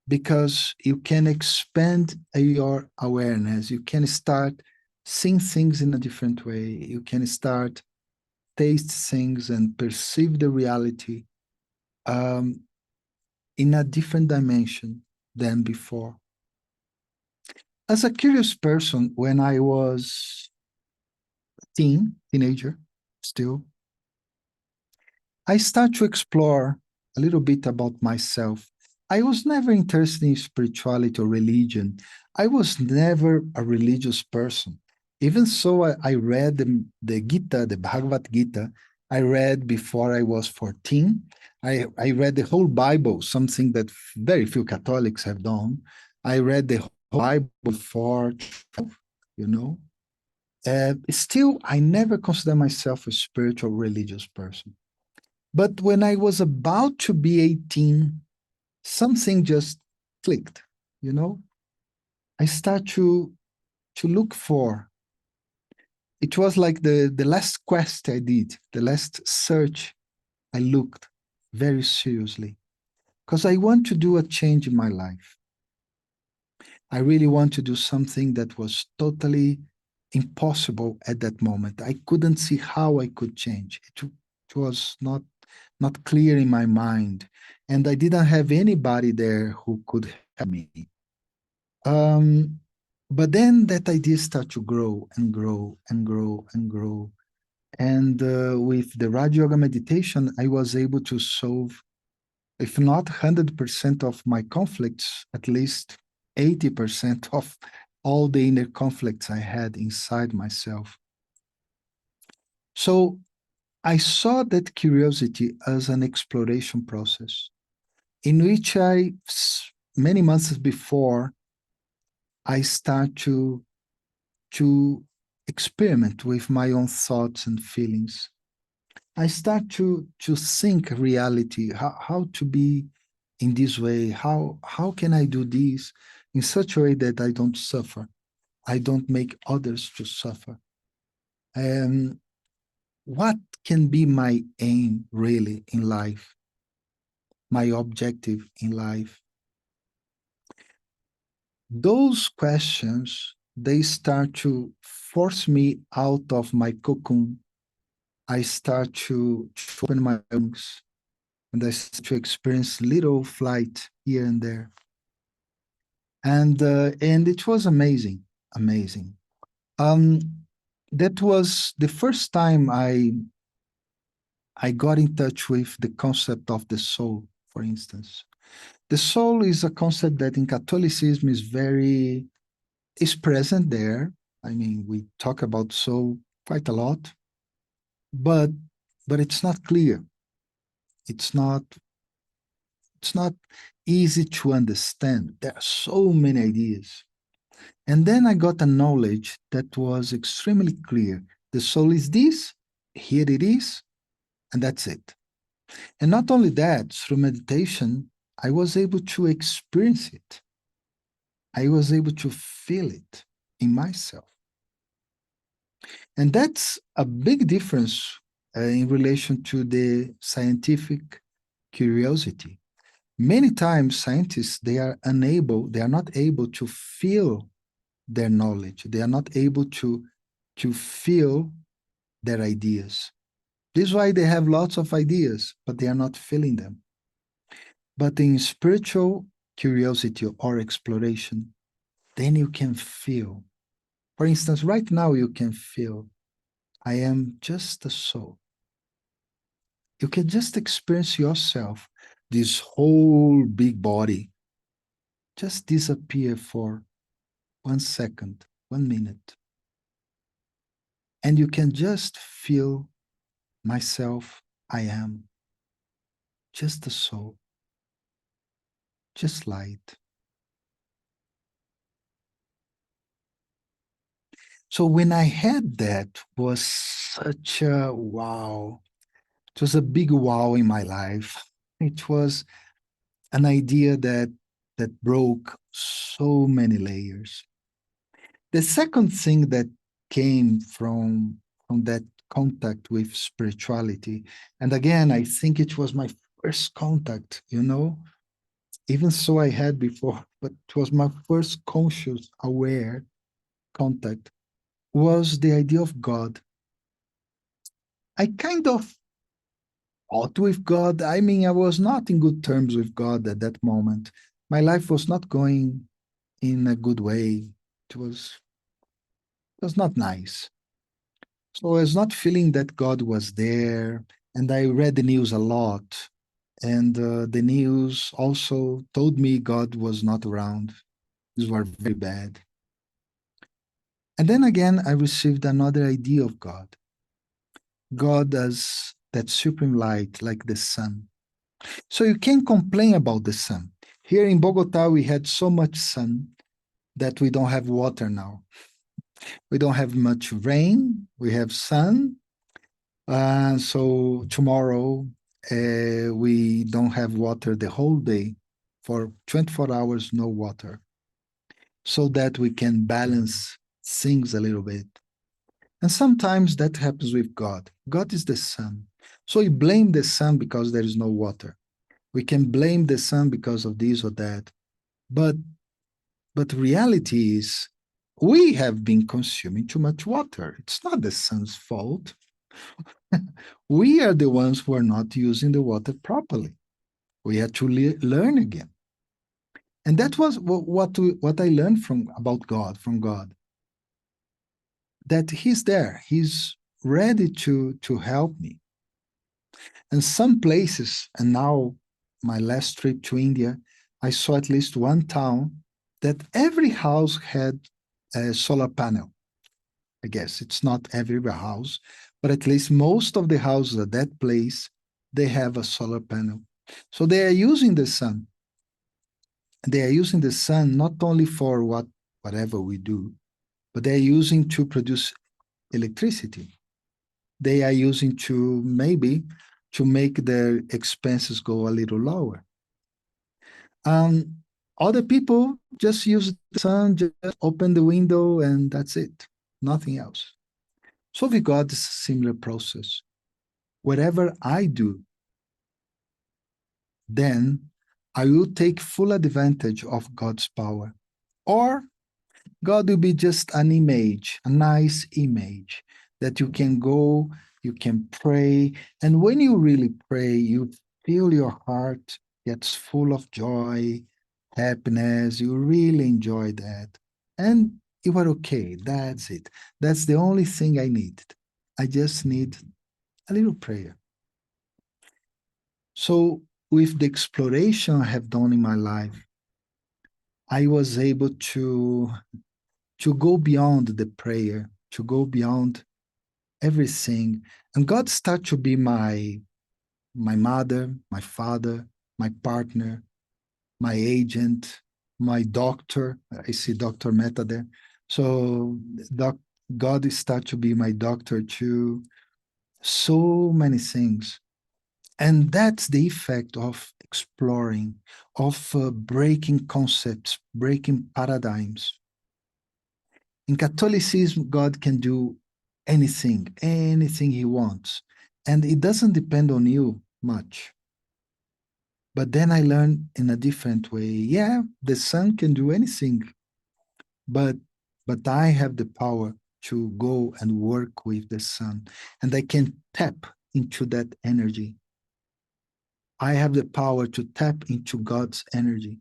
because you can expand your awareness. You can start seeing things in a different way. You can start taste things and perceive the reality in a different dimension than before. As a curious person, when I was teenager still, I start to explore a little bit about myself. I was never interested in spirituality or religion. I was never a religious person. Even so, I read the Gita, the Bhagavad Gita, I read before I was 14. I read the whole Bible, something that very few Catholics have done. I read the whole Bible before 12, you know. Still, I never consider myself a spiritual religious person. But when I was about to be 18, something just clicked, you know? I start to look for. It was like the last quest I did, the last search, I looked very seriously because I want to do a change in my life. I really want to do something that was totally impossible at that moment. I couldn't see how I could change. It was not clear in my mind, and I didn't have anybody there who could help me. But then that idea started to grow and grow and grow and grow. And with the Raja Yoga meditation, I was able to solve, if not 100% of my conflicts, at least 80% of all the inner conflicts I had inside myself. So I saw that curiosity as an exploration process in which many months before, I start to experiment with my own thoughts and feelings. I start to think reality, how to be in this way, how can I do this in such a way that I don't suffer, I don't make others to suffer. What can be my aim really in life, my objective in life? Those questions, they start to force me out of my cocoon. I start to open my wings and I started to experience little flight here and there. And it was amazing, amazing. That was the first time I got in touch with the concept of the soul, for instance. The soul is a concept that in Catholicism is present there. I mean, we talk about soul quite a lot, but it's not clear. It's not easy to understand. There are so many ideas. And then I got a knowledge that was extremely clear. The soul is this, here it is, and that's it. And not only that, through meditation, I was able to experience it. I was able to feel it in myself. And that's a big difference in relation to the scientific curiosity. Many times scientists, they are not able to feel their knowledge. They are not able to feel their ideas. This is why they have lots of ideas, but they are not feeling them. But in spiritual curiosity or exploration, then you can feel. For instance, right now you can feel, I am just a soul. You can just experience yourself, this whole big body, just disappear for 1 second, 1 minute. And you can just feel myself, I am just a soul, just light. So when I had that, was such a wow. It was a big wow in my life. It was an idea that broke so many layers. The second thing that came from that contact with spirituality, and again, I think it was my first contact, even so I had before, but it was my first conscious, aware contact, was the idea of God. I kind of fought with God. I mean, I was not in good terms with God at that moment. My life was not going in a good way. It was not nice. So I was not feeling that God was there. And I read the news a lot. And the news also told me God was not around. These were very bad. And then again, I received another idea of God. God as that supreme light, like the sun. So you can't complain about the sun. Here in Bogota, we had so much sun that we don't have water now. We don't have much rain. We have sun. So tomorrow, we don't have water the whole day. For 24 hours, no water. So that we can balance things a little bit. And sometimes that happens with God. God is the sun. So we blame the sun because there is no water. We can blame the sun because of this or that. But reality is we have been consuming too much water. It's not the sun's fault. We are the ones who are not using the water properly. We had to learn again. And that was what I learned from God. That he's there. He's ready to help me. And some places, and now my last trip to India, I saw at least one town that every house had a solar panel. I guess it's not every house, but at least most of the houses at that place, they have a solar panel. So they are using the sun. They are using the sun not only for whatever we do, but they are using to produce electricity. They are using to maybe to make their expenses go a little lower. Other people just use the sun, just open the window, and that's it. Nothing else. So with God, it's a similar process. Whatever I do, then I will take full advantage of God's power. Or God will be just an image, a nice image that you can go, you can pray. And when you really pray, you feel your heart gets full of joy, happiness. You really enjoy that. And you are okay. That's it. That's the only thing I needed. I just need a little prayer. So with the exploration I have done in my life, I was able to go beyond the prayer, to go beyond everything. And God started to be my mother, my father, my partner, my agent, my doctor. I see Dr. Meta there. So God started to be my doctor too. So many things. And that's the effect of exploring, of breaking concepts, breaking paradigms. In Catholicism, God can do anything he wants. And it doesn't depend on you much. But then I learned in a different way. Yeah, the Son can do anything, but I have the power to go and work with the Son, and I can tap into that energy. I have the power to tap into God's energy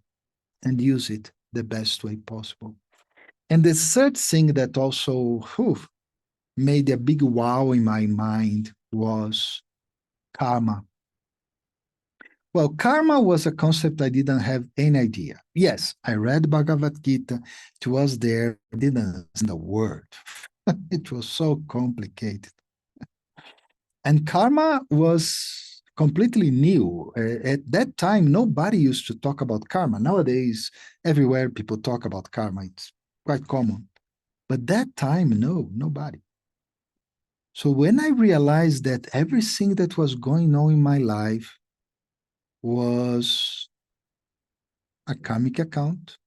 and use it the best way possible. And the third thing that also made a big wow in my mind was karma. Well, karma was a concept I didn't have any idea. Yes, I read Bhagavad Gita. It was there. I didn't understand a word. It was so complicated. And karma was completely new. At that time, nobody used to talk about karma. Nowadays, everywhere people talk about karma. It's quite common. But that time, no, nobody. So when I realized that everything that was going on in my life was a karmic account,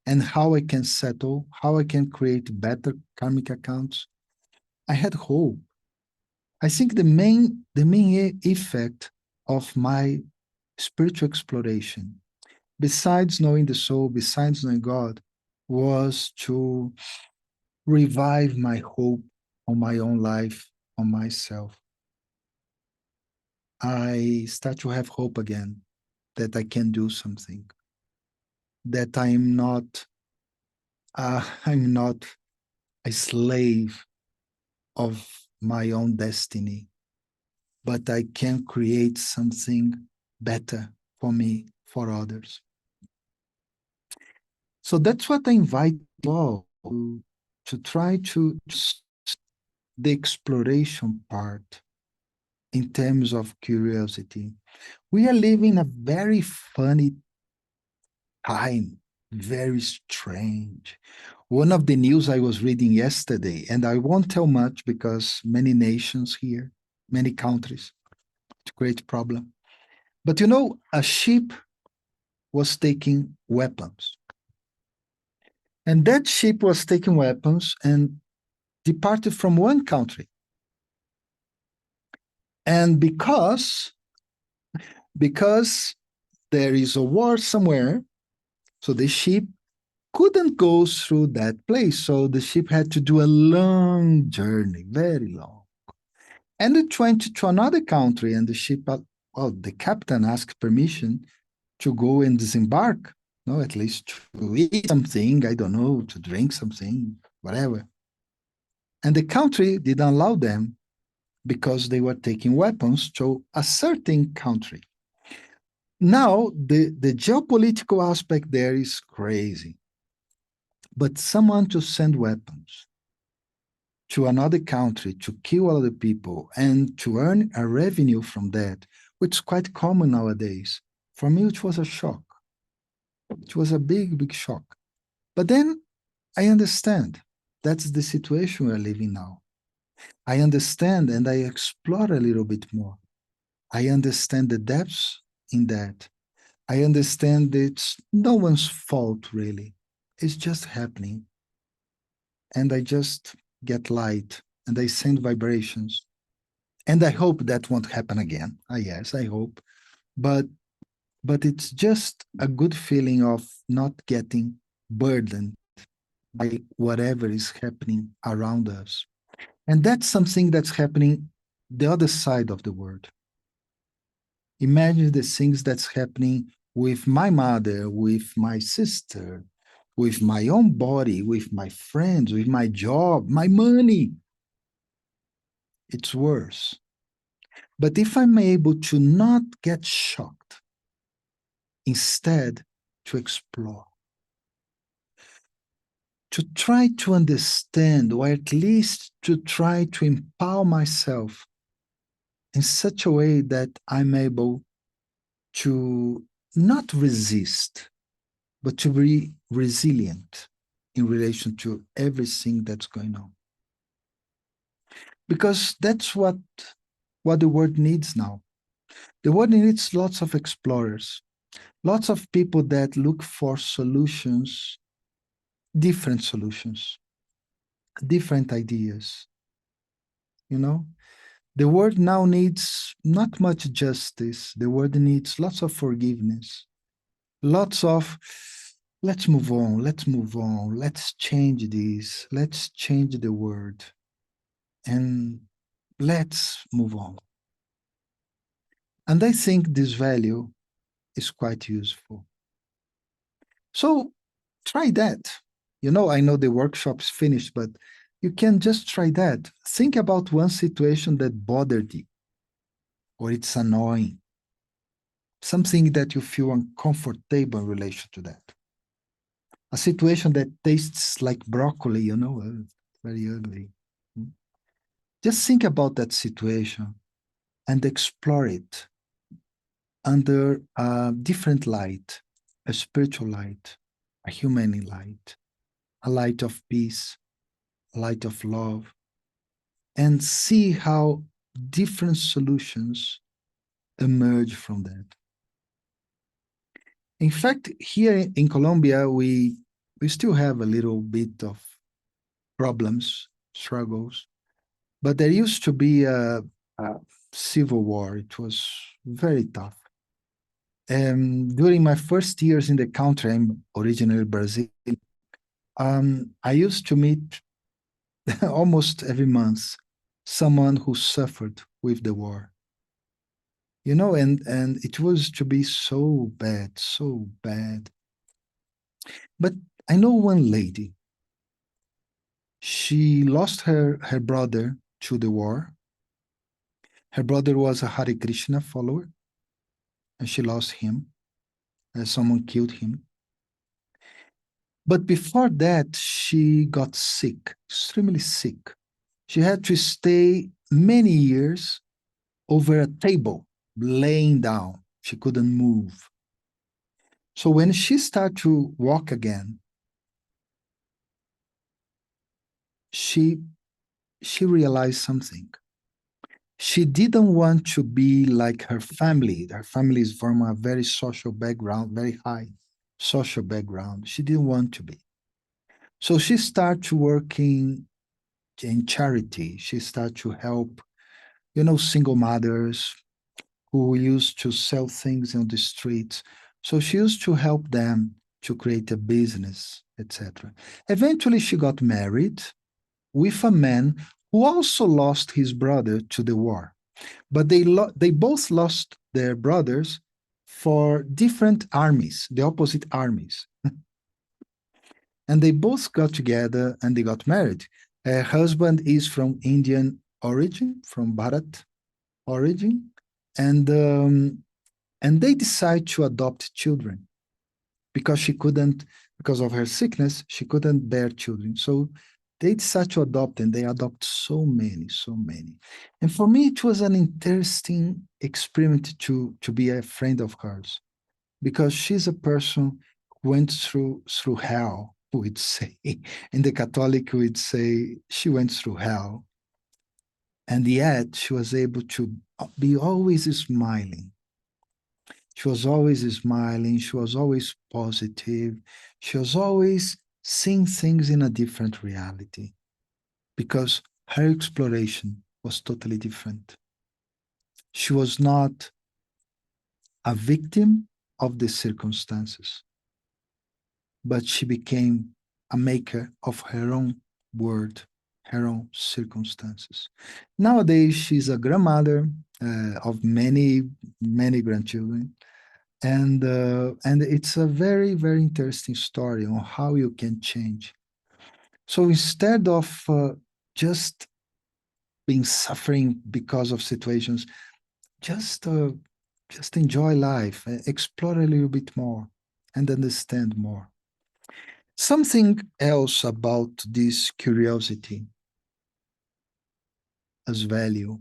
and how I can settle, how I can create better karmic accounts, I had hope. I think the main effect of my spiritual exploration, besides knowing the soul, besides knowing God, was to revive my hope on my own life, on myself. I start to have hope again that I can do something, that I'm not a slave of my own destiny, but I can create something better for me, for others. So that's what I invite you all to try to the exploration part in terms of curiosity. We are living a very funny time, very strange. One of the news I was reading yesterday, and I won't tell much because many nations here, many countries, it's a great problem. But you know, a ship was taking weapons. And that ship was taking weapons and departed from one country. And because there is a war somewhere, so the ship couldn't go through that place. So the ship had to do a long journey, very long. And it went to another country, and the ship, well, the captain asked permission to go and disembark, no, at least to eat something, I don't know, to drink something, whatever. And the country didn't allow them because they were taking weapons to a certain country. Now, the geopolitical aspect there is crazy. But someone to send weapons to another country to kill other people and to earn a revenue from that, which is quite common nowadays, for me, it was a shock. It was a big, big shock. But then I understand that's the situation we're living now. I understand and I explore a little bit more. I understand the depths in that. I understand it's no one's fault, really. It's just happening. And I just get light and I send vibrations. And I hope that won't happen again. Yes, I hope. But it's just a good feeling of not getting burdened by whatever is happening around us. And that's something that's happening the other side of the world. Imagine the things that's happening with my mother, with my sister, with my own body, with my friends, with my job, my money. It's worse. But if I'm able to not get shocked, instead to explore, to try to understand, or at least to try to empower myself in such a way that I'm able to not resist, but to be resilient in relation to everything that's going on. Because that's what the world needs now. The world needs lots of explorers, lots of people that look for solutions, different solutions, different ideas. You know, the world now needs not much justice. The world needs lots of forgiveness, lots of let's move on, let's change this, let's change the world, and let's move on. And I think this value is quite useful. So try that. You know, I know the workshop's finished, but you can just try that. Think about one situation that bothered you, or it's annoying, something that you feel uncomfortable in relation to that. A situation that tastes like broccoli, you know, very ugly. Just think about that situation and explore it under a different light, a spiritual light, a human light, a light of peace, a light of love, and see how different solutions emerge from that. In fact, here in Colombia, we still have a little bit of problems, struggles, but there used to be a civil war. It was very tough. During my first years in the country, I'm originally Brazil, I used to meet almost every month someone who suffered with the war. You know, and it was to be so bad, so bad. But I know one lady. She lost her brother to the war. Her brother was a Hare Krishna follower, and she lost him. Someone killed him. But before that, she got sick, extremely sick. She had to stay many years over a table, laying down. She couldn't move. So when she started to walk again, she realized something. She didn't want to be like her family. Her family is from a very social background, very high social background. She didn't want to be. So she started working in charity. She started to help, you know, single mothers who used to sell things on the streets. So she used to help them to create a business, etc. Eventually, she got married with a man who also lost his brother to the war. But they both lost their brothers for different armies, the opposite armies. And they both got together and they got married. Her husband is from Indian origin, from Bharat origin, and they decide to adopt children because because of her sickness, she couldn't bear children. So they decide to adopt, and they adopt so many. And for me, it was an interesting experiment to be a friend of hers, because she's a person who went through hell, we'd say. In the Catholic, we'd say she went through hell. And yet she was able to be always smiling. She was always smiling. She was always positive. She was always seeing things in a different reality, because her exploration was totally different. She was not a victim of the circumstances, but she became a maker of her own world, her own circumstances. Nowadays, she's a grandmother of many, many grandchildren. And it's a very, very interesting story on how you can change. So instead of just being suffering because of situations, just enjoy life, explore a little bit more, and understand more. Something else about this curiosity as value.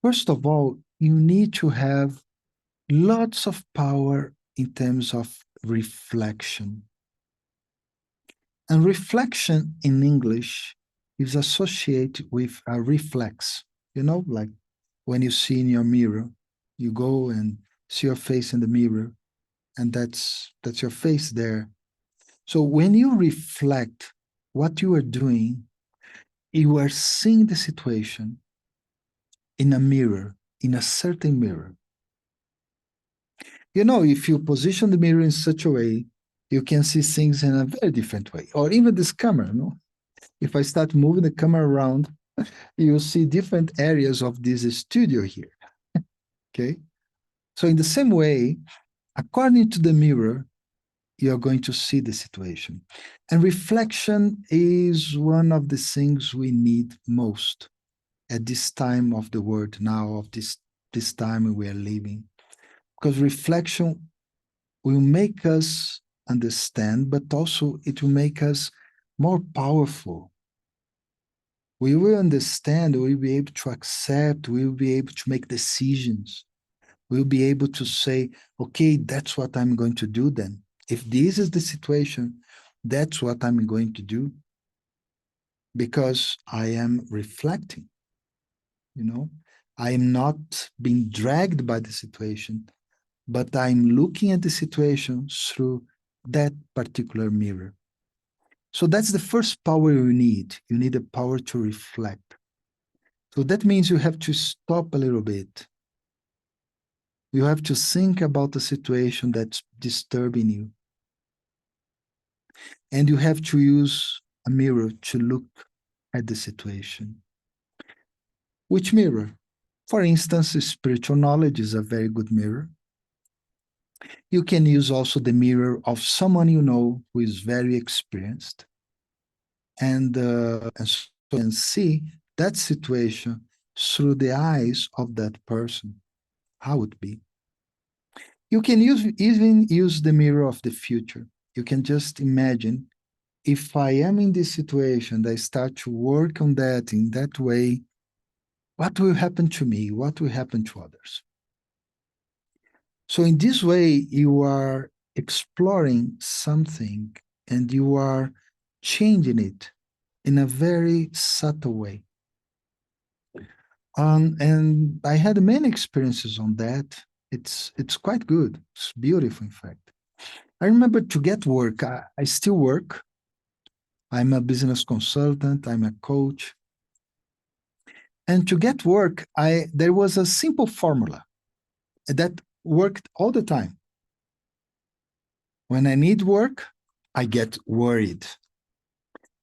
First of all, you need to have lots of power in terms of reflection. And reflection in English is associated with a reflex. You know, like when you see in your mirror, you go and see your face in the mirror, and that's your face there. So when you reflect what you are doing, you are seeing the situation in a mirror, in a certain mirror. You know, if you position the mirror in such a way, you can see things in a very different way. Or even this camera, no? If I start moving the camera around, you'll see different areas of this studio here. Okay? So in the same way, according to the mirror, you're going to see the situation. And reflection is one of the things we need most at this time of the world now, of this time we are living. Because reflection will make us understand, but also it will make us more powerful. We will understand, we'll be able to accept, we'll be able to make decisions. We'll be able to say, okay, that's what I'm going to do then. If this is the situation, that's what I'm going to do. Because I am reflecting, you know. I am not being dragged by the situation, but I'm looking at the situation through that particular mirror. So that's the first power you need. You need the power to reflect. So that means you have to stop a little bit. You have to think about the situation that's disturbing you. And you have to use a mirror to look at the situation. Which mirror? For instance, spiritual knowledge is a very good mirror. You can use also the mirror of someone you know who is very experienced. And so you can see that situation through the eyes of that person, how it be. You can even use the mirror of the future. You can just imagine, if I am in this situation, I start to work on that in that way, what will happen to me? What will happen to others? So in this way, you are exploring something and you are changing it in a very subtle way. And I had many experiences on that. It's quite good. It's beautiful, in fact. I remember to get work, I still work. I'm a business consultant, I'm a coach. And to get work, there was a simple formula that worked all the time. When I need work, I get worried.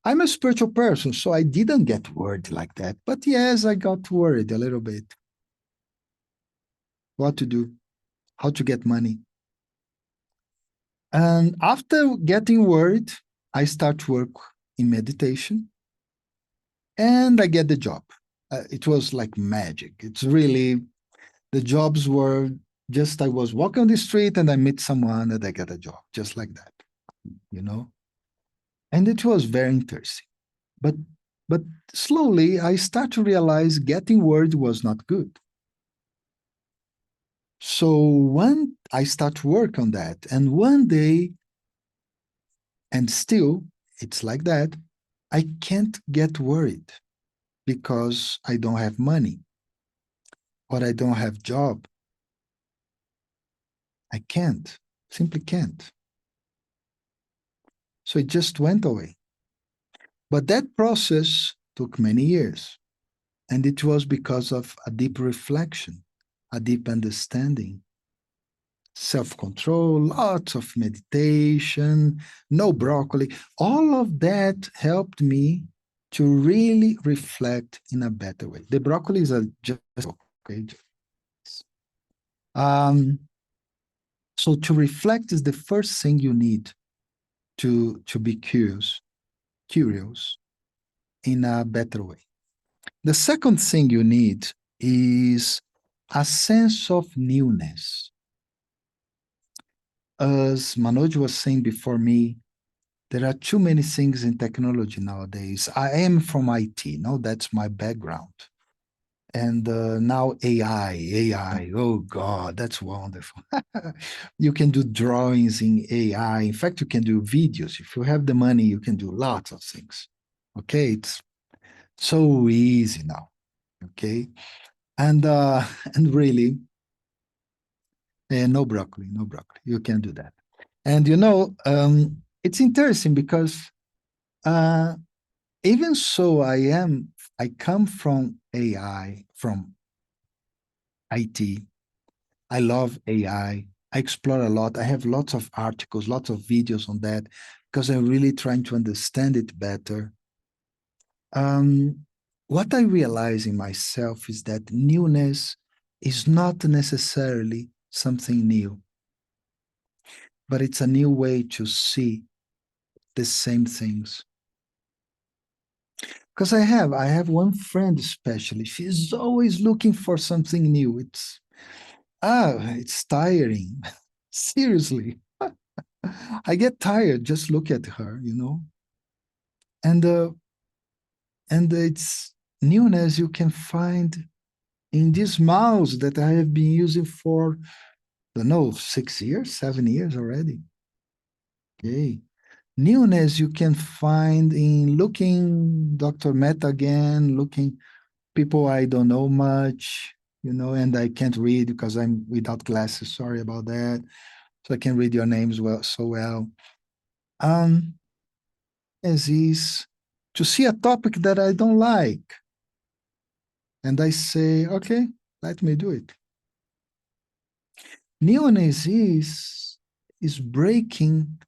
I'm a spiritual person, so I didn't get worried like that. But yes, I got worried a little bit. What to do? How to get money? And after getting worried, I start work in meditation and I get the job. It was like magic. It's really, the jobs were just, I was walking on the street and I meet someone and I get a job, just like that, you know? And it was very interesting. But slowly I start to realize getting worried was not good. So when I start to work on that, and one day, and still it's like that, I can't get worried because I don't have money or I don't have job. I can't, simply can't. So it just went away. But that process took many years. And it was because of a deep reflection, a deep understanding, self-control, lots of meditation, no broccoli. All of that helped me to really reflect in a better way. The broccoli is a just okay. So to reflect is the first thing you need to be curious in a better way. The second thing you need is a sense of newness. As Manoj was saying before me, there are too many things in technology nowadays. I am from IT, no, that's my background. And now AI, oh God, that's wonderful. You can do drawings in AI. In fact, you can do videos. If you have the money, you can do lots of things. Okay, it's so easy now. Okay, and and really, no broccoli, no broccoli. You can do that. And you know, it's interesting because even so, I come from AI, from IT. I love AI. I explore a lot. I have lots of articles, lots of videos on that because I'm really trying to understand it better. What I realize in myself is that newness is not necessarily something new, but it's a new way to see the same things. Because I have one friend especially, she's always looking for something new. It's tiring. Seriously. I get tired just look at her, you know. And it's newness you can find in this mouse that I have been using for, I don't know, 6 years, 7 years already. Okay. Newness you can find in looking Dr. Mehta again, looking people I don't know much, you know, and I can't read because I'm without glasses. Sorry about that. So I can read your names so well. As is to see a topic that I don't like. And I say, okay, let me do it. Newness is breaking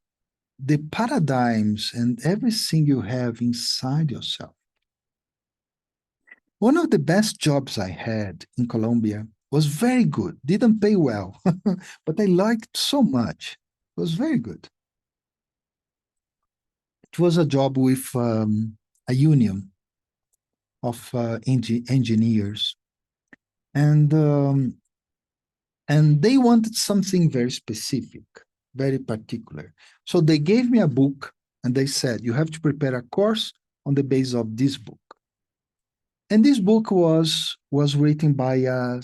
the paradigms and everything you have inside yourself. One of the best jobs I had in Colombia was very good, didn't pay well, but I liked so much. It was very good. It was a job with a union of engineers. And they wanted something very specific, very particular. So they gave me a book and they said, you have to prepare a course on the basis of this book. And this book was written by a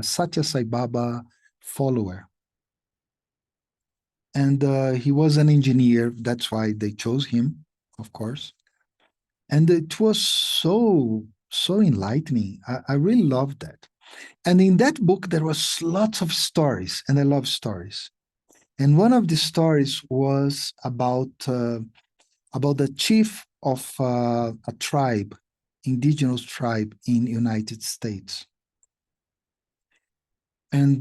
Satya Sai Baba follower. And he was an engineer. That's why they chose him, of course. And it was so enlightening. I really loved that. And in that book, there was lots of stories, and I love stories. And one of the stories was about the chief of a tribe, indigenous tribe in United States. And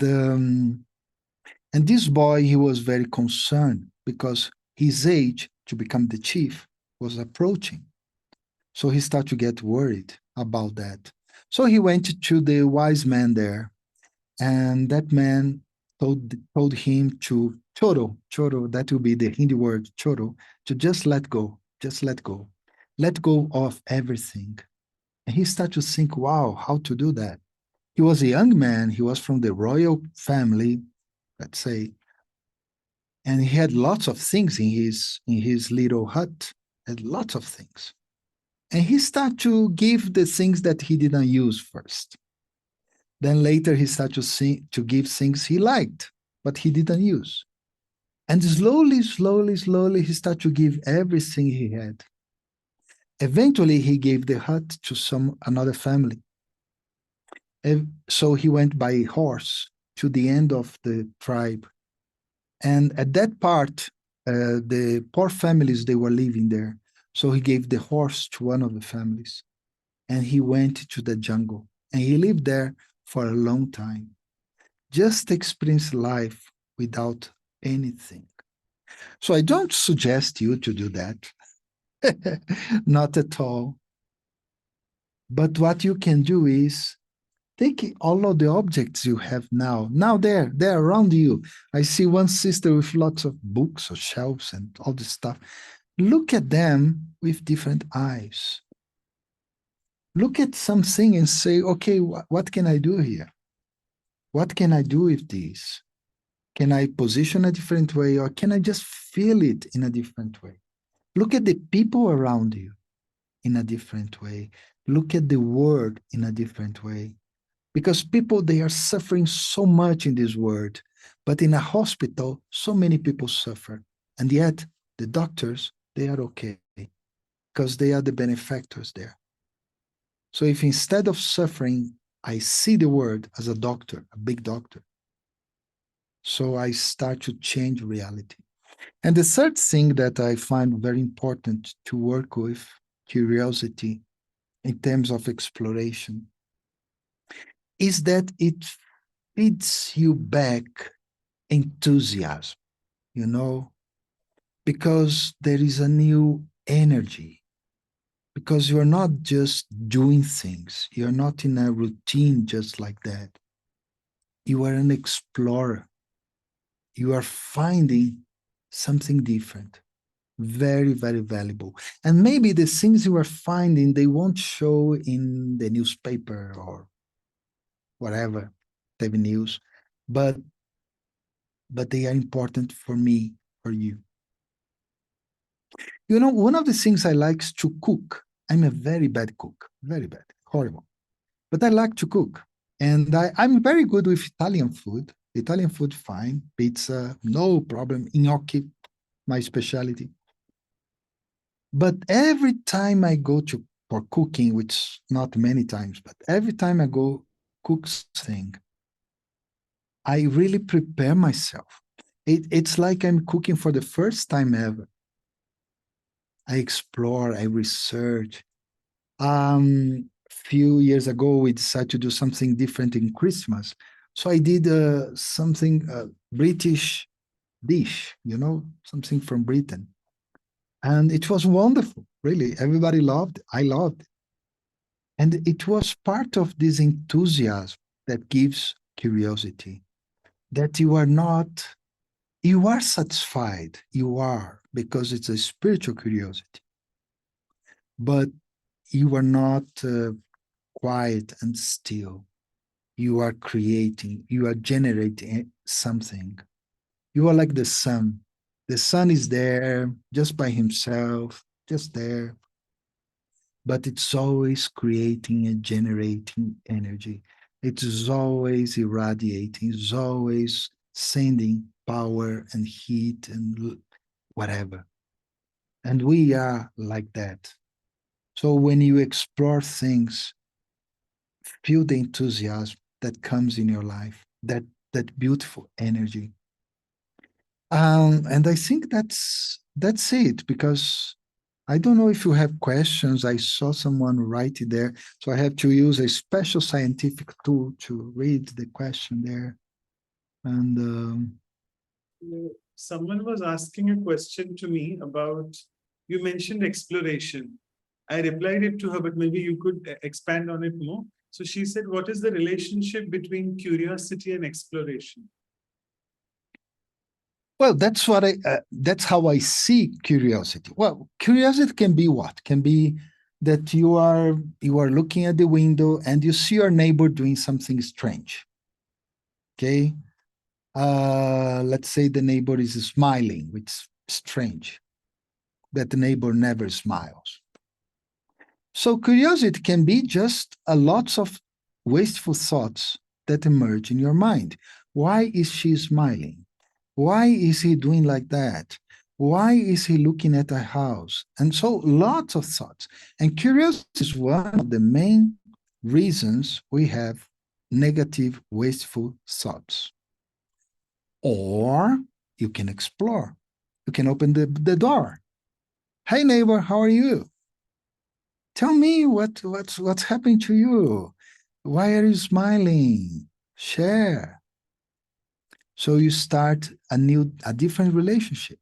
this boy, he was very concerned because his age to become the chief was approaching. So he started to get worried about that. So he went to the wise man there, and that man told him to choro, that will be the Hindi word choro, to just let go of everything. And he started to think, wow, how to do that? He was a young man, he was from the royal family, let's say, and he had lots of things in his little hut, had lots of things. And he started to give the things that he didn't use first. Then later he started to give things he liked, but he didn't use. And slowly, he started to give everything he had. Eventually, he gave the hut to another family. And so he went by horse to the end of the tribe. And at that part, the poor families, they were living there. So he gave the horse to one of the families. And he went to the jungle. And he lived there for a long time. Just experience life without anything. So I don't suggest you to do that. Not at all. But what you can do is take all of the objects you have now. Now they're around you. I see one sister with lots of books or shelves and all this stuff. Look at them with different eyes. Look at something and say, okay, what can I do here? What can I do with this? Can I position a different way, or can I just feel it in a different way? Look at the people around you in a different way. Look at the world in a different way. Because people, they are suffering so much in this world. But in a hospital, so many people suffer. And yet, the doctors, they are okay because they are the benefactors there. So if instead of suffering, I see the world as a doctor, a big doctor, so I start to change reality. And the third thing that I find very important to work with, curiosity, in terms of exploration, is that it feeds you back enthusiasm, because there is a new energy, because you're not just doing things, you're not in a routine just like that. You are an explorer. You are finding something different, very, very valuable. And maybe the things you are finding, they won't show in the newspaper or whatever, TV news, but they are important for me, for you. One of the things I like is to cook. I'm a very bad cook, very bad, horrible. But I like to cook. And I'm very good with Italian food. Italian food, fine. Pizza, no problem. Gnocchi, my specialty. But every time I go for cooking, which not many times, but every time I go cook something, I really prepare myself. It's like I'm cooking for the first time ever. I explore, I research. Few years ago, we decided to do something different in Christmas. So I did something British dish, something from Britain. And it was wonderful, really. Everybody loved it. I loved it. And it was part of this enthusiasm that gives curiosity, that you are satisfied. You are, because it's a spiritual curiosity. But you are not quiet and still. You are creating, you are generating something. You are like the sun. The sun is there just by himself, just there. But it's always creating and generating energy. It is always irradiating, it's always sending power and heat and whatever. And we are like that. So when you explore things, feel the enthusiasm that comes in your life, that beautiful energy. And I think that's it, because I don't know if you have questions. I saw someone write it there, so I have to use a special scientific tool to read the question there. And someone was asking a question to me about, you mentioned exploration. I replied it to her, but maybe you could expand on it more. So she said, what is the relationship between curiosity and exploration? well, that's how I see curiosity. Well, curiosity can be what? Can be that you are looking at the window and you see your neighbor doing something strange. Okay? Let's say the neighbor is smiling, which is strange. That the neighbor never smiles. So curiosity can be just a lots of wasteful thoughts that emerge in your mind. Why is she smiling? Why is he doing like that? Why is he looking at a house? And so lots of thoughts. And curiosity is one of the main reasons we have negative, wasteful thoughts. Or you can explore. You can open the door. Hey, neighbor, how are you? Tell me what's happening to you. Why are you smiling? Share. So you start a different relationship.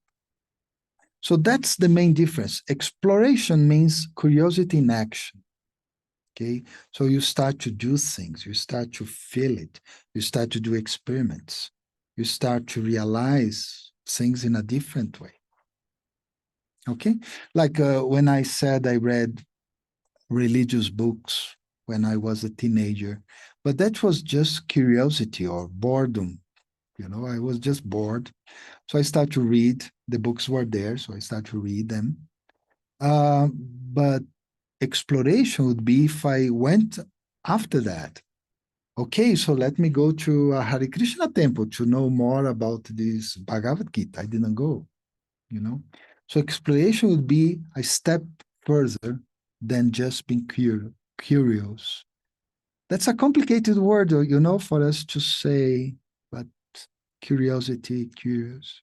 So that's the main difference. Exploration means curiosity in action. Okay, so you start to do things, you start to feel it, you start to do experiments, you start to realize things in a different way. Okay, like when I said I read religious books when I was a teenager, but that was just curiosity or boredom. You know, I was just bored. So I started to read. The books were there, so I started to read them. But exploration would be if I went after that. Okay, so let me go to a Hare Krishna temple to know more about this Bhagavad Gita. I didn't go, you know. So exploration would be a step further than just being curious. That's a complicated word, you know, for us to say, but curiosity, curious.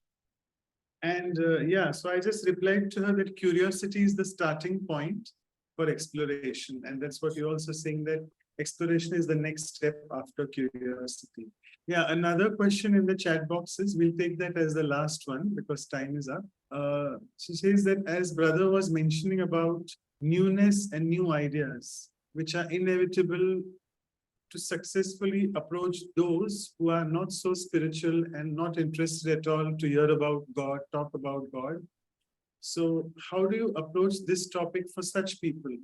And yeah, so I just replied to her that curiosity is the starting point for exploration. And that's what you're also saying, that exploration is the next step after curiosity. Yeah, another question in the chat boxes, we'll take that as the last one because time is up. She says that as brother was mentioning about newness and new ideas, which are inevitable to successfully approach those who are not so spiritual and not interested at all to hear about God, talk about God. So how do you approach this topic for such people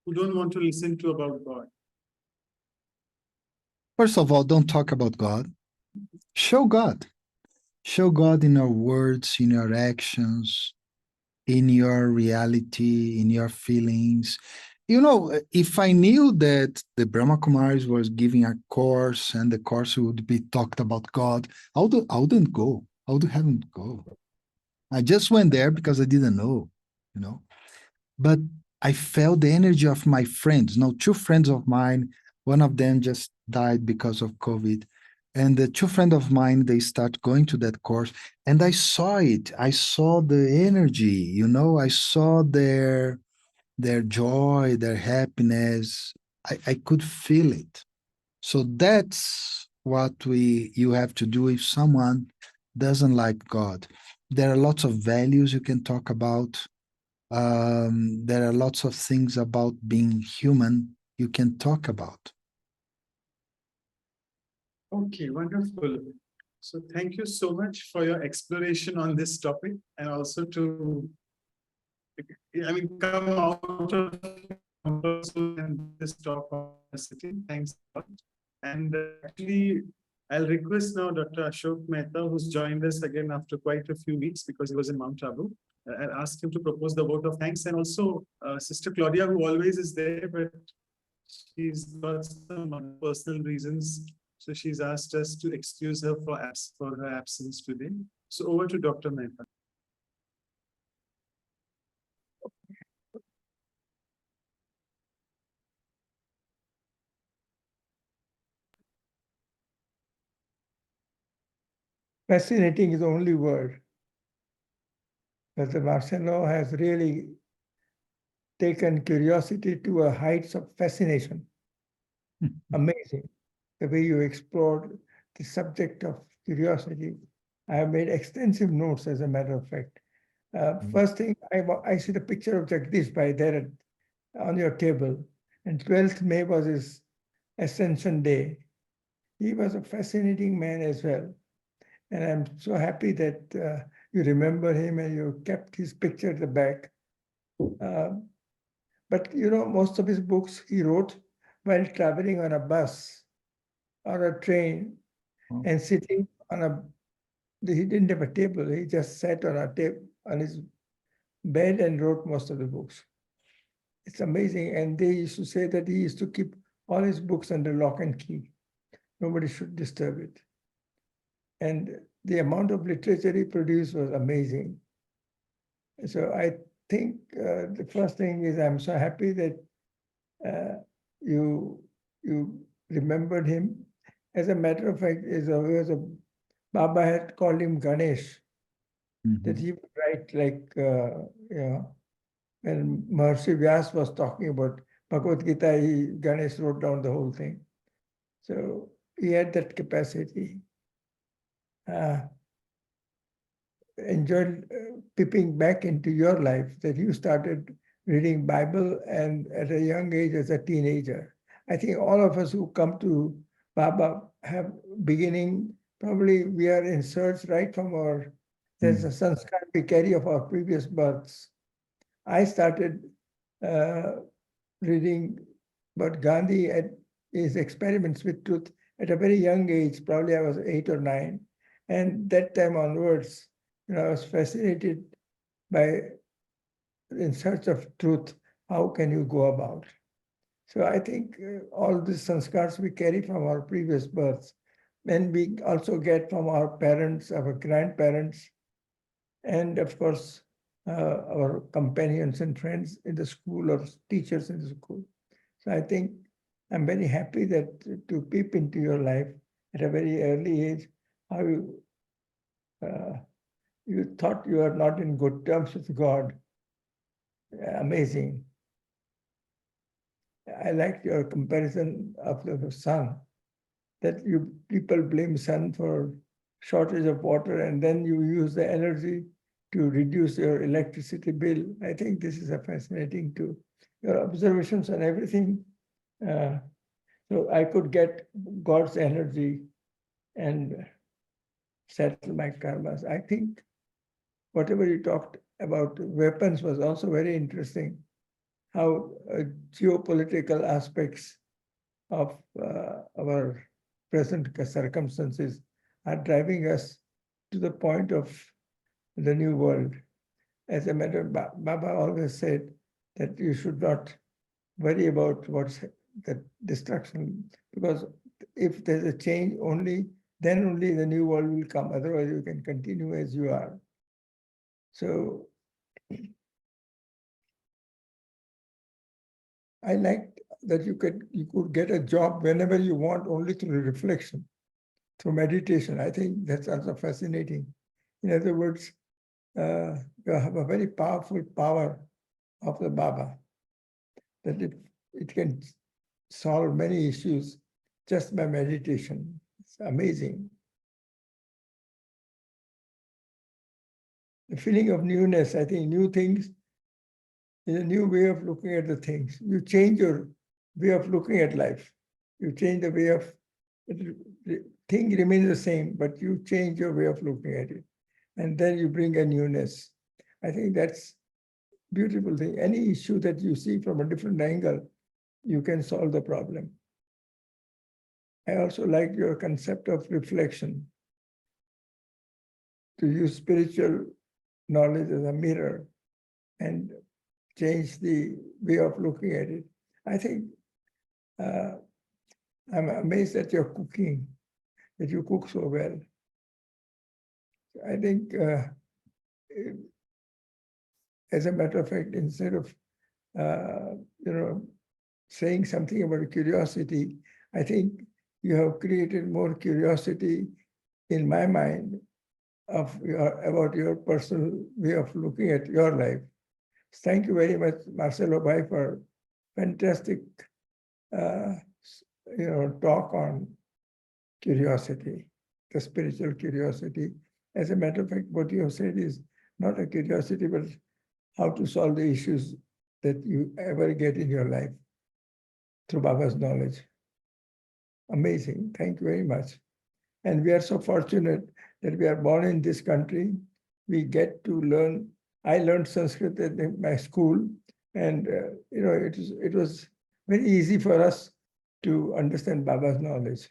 who don't want to listen to about God? First of all, don't talk about God. Show God. Show God in your words, in your actions, in your reality, in your feelings. You know, if I knew that the Brahma Kumaris was giving a course and the course would be talked about God, I wouldn't go. I would haven't go. I just went there because I didn't know, you know. But I felt the energy of my friends. No, two friends of mine, one of them just died because of COVID. And the two friends of mine, they start going to that course and I saw it. I saw the energy, you know, I saw their joy, their happiness. I could feel it. So that's what you have to do if someone doesn't like God. There are lots of values you can talk about. There are lots of things about being human you can talk about. Okay, wonderful. So thank you so much for your exploration on this topic and also to, I mean, come out of comfort zone and this talk on city. Thanks a lot. And actually, I'll request now Dr. Ashok Mehta, who's joined us again after quite a few weeks because he was in Mount Abu. I'll ask him to propose the vote of thanks, and also Sister Claudia, who always is there, but she's got some personal reasons. So she's asked us to excuse her for her absence today. So over to Dr. Mehta. Fascinating is the only word. But Marcelo has really taken curiosity to a heights of fascination. Amazing. The way you explored the subject of curiosity. I have made extensive notes, as a matter of fact. First thing, I see the picture of Jagdish Bhai there on your table. And 12th May was his Ascension Day. He was a fascinating man as well. And I'm so happy that you remember him and you kept his picture at the back. But you know, most of his books he wrote while traveling on a bus or a train and sitting on a, he didn't have a table, he just sat on a table on his bed and wrote most of the books. It's amazing. And they used to say that he used to keep all his books under lock and key. Nobody should disturb it. And the amount of literature he produced was amazing. So I think the first thing is I'm so happy that you remembered him. As a matter of fact, Baba had called him Ganesh, that he would write like, when Maharishi Vyas was talking about Bhagavad Gita, Ganesh wrote down the whole thing. So he had that capacity. Enjoyed peeping back into your life, that you started reading Bible and at a young age as a teenager. I think all of us who come to Baba have beginning, probably we are in search right from our, there's a sanskar we carry of our previous births. I started reading about Gandhi at his experiments with truth at a very young age, probably I was 8 or 9. And that time onwards, I was fascinated by in search of truth, how can you go about? So I think all these sanskars we carry from our previous births, and we also get from our parents, our grandparents, and of course, our companions and friends in the school or teachers in the school. So I think I'm very happy that to peep into your life at a very early age, how you thought you are not in good terms with God. Amazing. I like your comparison of the sun, that you people blame sun for shortage of water and then you use the energy to reduce your electricity bill. I think this is a fascinating too. Your observations on everything. So I could get God's energy and settle my karmas. I think whatever you talked about weapons was also very interesting. How geopolitical aspects of our present circumstances are driving us to the point of the new world. As a matter of Baba always said that you should not worry about what's the destruction, because if there's a change only, then only the new world will come. Otherwise, you can continue as you are. So I liked that you could get a job whenever you want, only through reflection, through meditation. I think that's also fascinating. In other words, you have a very powerful power of the Baba, that it can solve many issues just by meditation. It's amazing. The feeling of newness, I think new things is a new way of looking at the things. You change your way of looking at life. You change the way of, the thing remains the same, but you change your way of looking at it. And then you bring a newness. I think that's beautiful thing. Any issue that you see from a different angle, you can solve the problem. I also like your concept of reflection, to use spiritual knowledge as a mirror and change the way of looking at it. I think I'm amazed at your cooking, that you cook so well. I think, as a matter of fact, instead of saying something about curiosity, I think you have created more curiosity in my mind about your personal way of looking at your life. Thank you very much, Marcelo Bhai, for fantastic talk on curiosity, the spiritual curiosity. As a matter of fact, what you have said is not a curiosity, but how to solve the issues that you ever get in your life through Baba's knowledge. Amazing. Thank you very much. And we are so fortunate that we are born in this country. We get to learn. I learned Sanskrit in my school, and it was very easy for us to understand Baba's knowledge.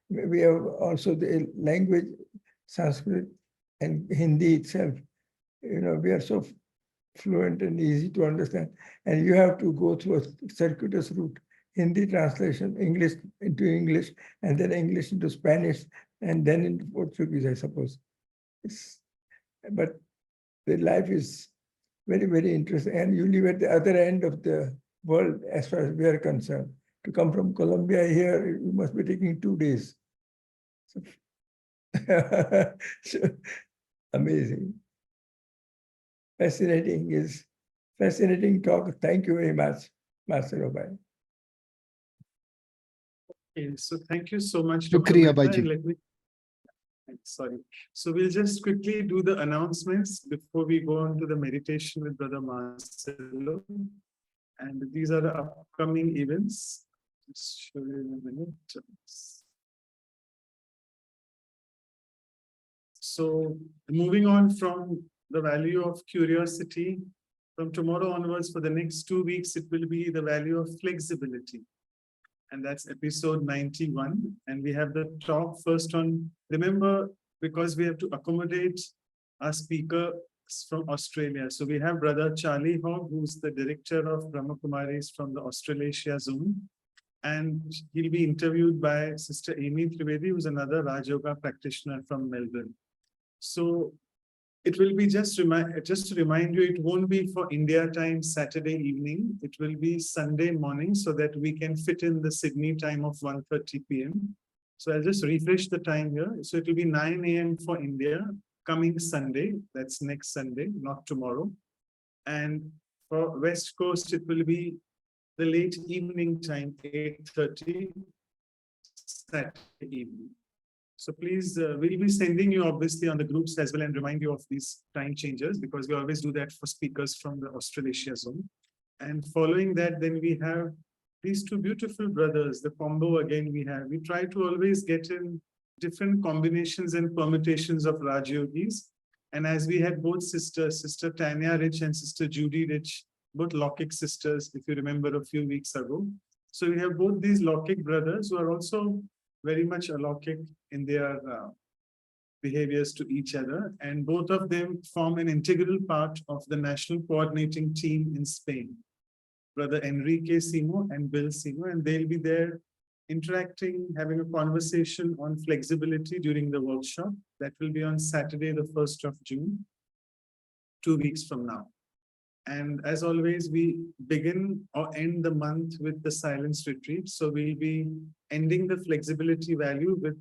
We have also the language, Sanskrit and Hindi itself. We are so fluent and easy to understand. And you have to go through a circuitous route. Hindi translation, English into English, and then English into Spanish, and then into Portuguese, I suppose. But the life is very, very interesting. And you live at the other end of the world as far as we are concerned. To come from Colombia here, you must be taking 2 days. So, so amazing. Fascinating talk. Thank you very much, Marcelo Bhai. Okay, so thank you so much, Shukriya, Dr. Mehta, Bhaji. and Sorry. So we'll just quickly do the announcements before we go on to the meditation with Brother Marcelo. And these are the upcoming events. Just show you in a minute. So moving on from the value of curiosity, from tomorrow onwards for the next 2 weeks, it will be the value of flexibility. And that's episode 91. And we have the talk first on, remember, because we have to accommodate our speaker from Australia. So we have Brother Charlie Hogg, who's the director of Brahma Kumaris from the Australasia zone. And he'll be interviewed by Sister Amy Trivedi, who's another Raj Yoga practitioner from Melbourne. So it will be just to remind you, it won't be for India time Saturday evening. It will be Sunday morning so that we can fit in the Sydney time of 1:30 p.m. So I'll just refresh the time here. So it will be 9 a.m. for India coming Sunday. That's next Sunday, not tomorrow. And for West Coast, it will be the late evening time, 8:30 Saturday evening. So please, we'll be sending you obviously on the groups as well and remind you of these time changes because we always do that for speakers from the Australasia zone. And following that, then we have these two beautiful brothers, the combo again we try to always get in different combinations and permutations of Raj Yogis. And as we had both sisters, Sister Tanya Rich and Sister Judy Rich, both Lokik sisters, if you remember a few weeks ago. So we have both these Lokik brothers who are also very much alaukic in their behaviors to each other. And both of them form an integral part of the national coordinating team in Spain. Brother Enrique Simo and Bill Simo, and they'll be there interacting, having a conversation on flexibility during the workshop. That will be on Saturday, the 1st of June, 2 weeks from now. And as always, we begin or end the month with the silence retreat. So we'll be ending the flexibility value with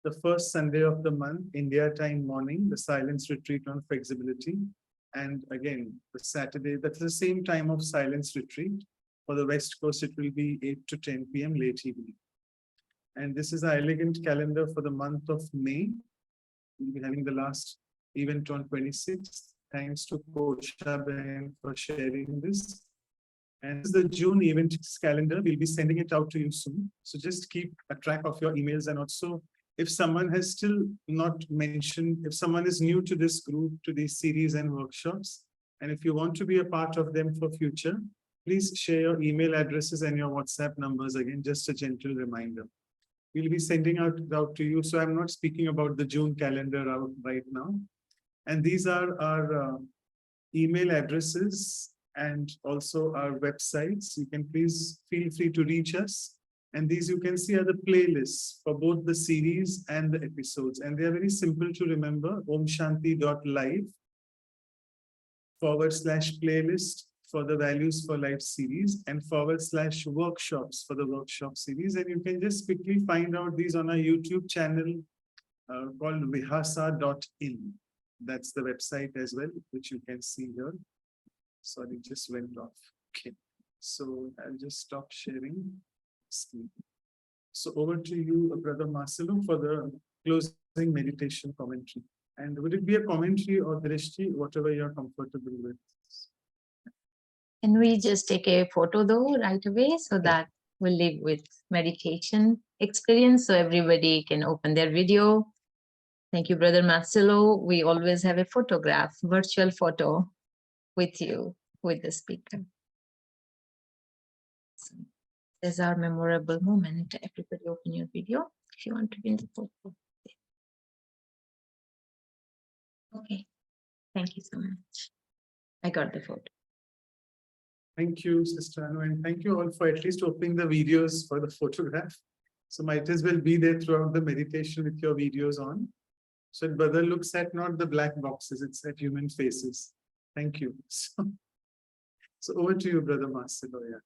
the first Sunday of the month, India time morning, the silence retreat on flexibility. And again, the Saturday, that's the same time of silence retreat. For the West Coast, it will be 8 to 10 p.m. late evening. And this is our elegant calendar for the month of May. We'll be having the last event on 26th. Thanks to Kosha Ben for sharing this. And this is the June event calendar. We'll be sending it out to you soon. So just keep a track of your emails. And also, if someone has still not mentioned, if someone is new to this group, to these series and workshops, and if you want to be a part of them for future, please share your email addresses and your WhatsApp numbers again, just a gentle reminder. We'll be sending out to you. So I'm not speaking about the June calendar out right now. And these are our email addresses and also our websites. You can please feel free to reach us. And these you can see are the playlists for both the series and the episodes. And they are very simple to remember. omshanti.live/playlist for the Values for Life series and /workshops for the workshop series. And you can just quickly find out these on our YouTube channel called vihasa.in. That's the website as well, which you can see here. Sorry, it just went off. Okay, so I'll just stop sharing screen. So over to you, Brother Marcelo, for the closing meditation commentary. And would it be a commentary or drishti, whatever you're comfortable with? Can we just take a photo though right away so that we'll leave with meditation experience so everybody can open their video. Thank you, Brother Marcelo. We always have a photograph, virtual photo with you, with the speaker. So there's our memorable moment. Everybody open your video if you want to be in the photo. Okay, thank you so much. I got the photo. Thank you, Sister Anu, and thank you all for at least opening the videos for the photograph. So might as well be there throughout the meditation with your videos on. So brother looks at not the black boxes, it's at human faces. Thank you. So over to you, Brother Marcelo. Yeah.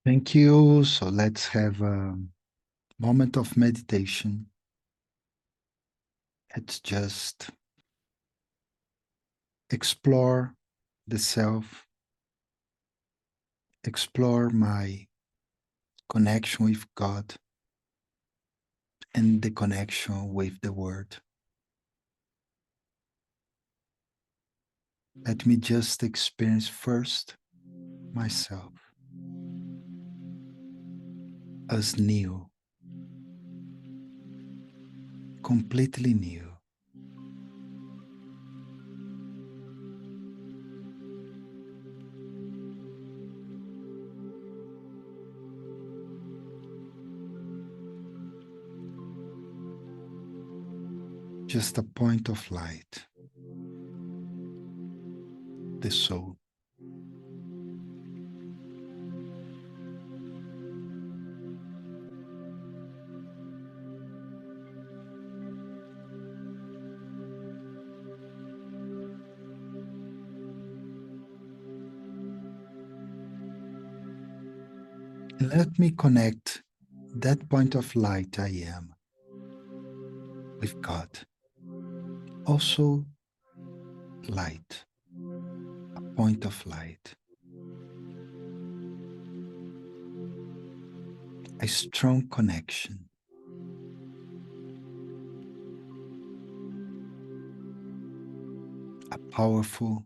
Thank you. So let's have a moment of meditation. Let's just explore the self, explore my connection with God, and the connection with the word. Let me just experience first myself as new, completely new. Just a point of light, the soul. Let me connect that point of light I am with God. Also light, a point of light. A strong connection. A powerful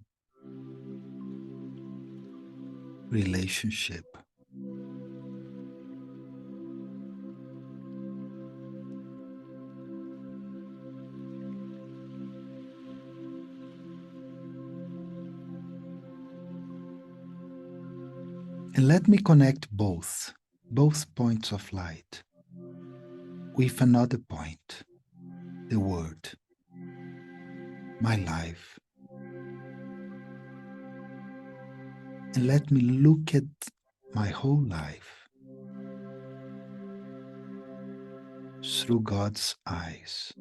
relationship. And let me connect both points of light with another point, the word, my life. And let me look at my whole life through God's eyes.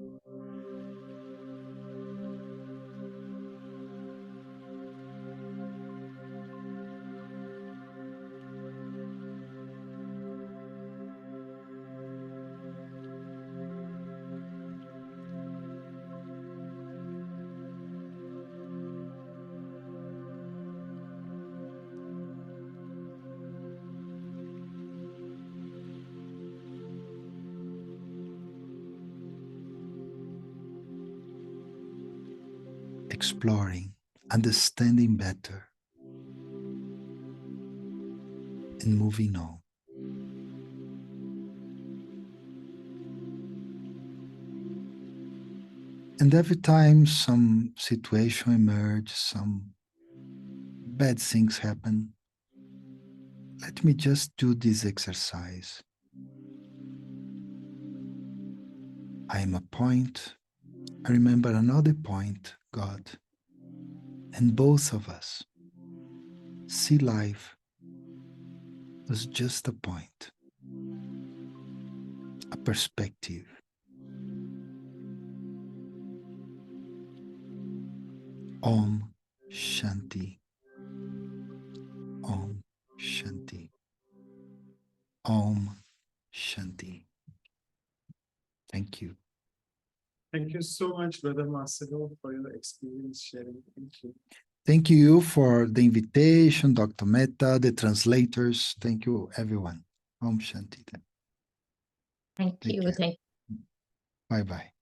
Exploring, understanding better, and moving on. And every time some situation emerges, some bad things happen, let me just do this exercise. I am a point, I remember another point, God, and both of us see life as just a point, a perspective. Om Shanti. Om Shanti. Om Shanti. Thank you. Thank you so much, Brother Marcelo, for your experience sharing. Thank you. Thank you for the invitation, Dr. Mehta, the translators. Thank you, everyone. Om Shanti. Thank Take you. care. Thank Bye-bye.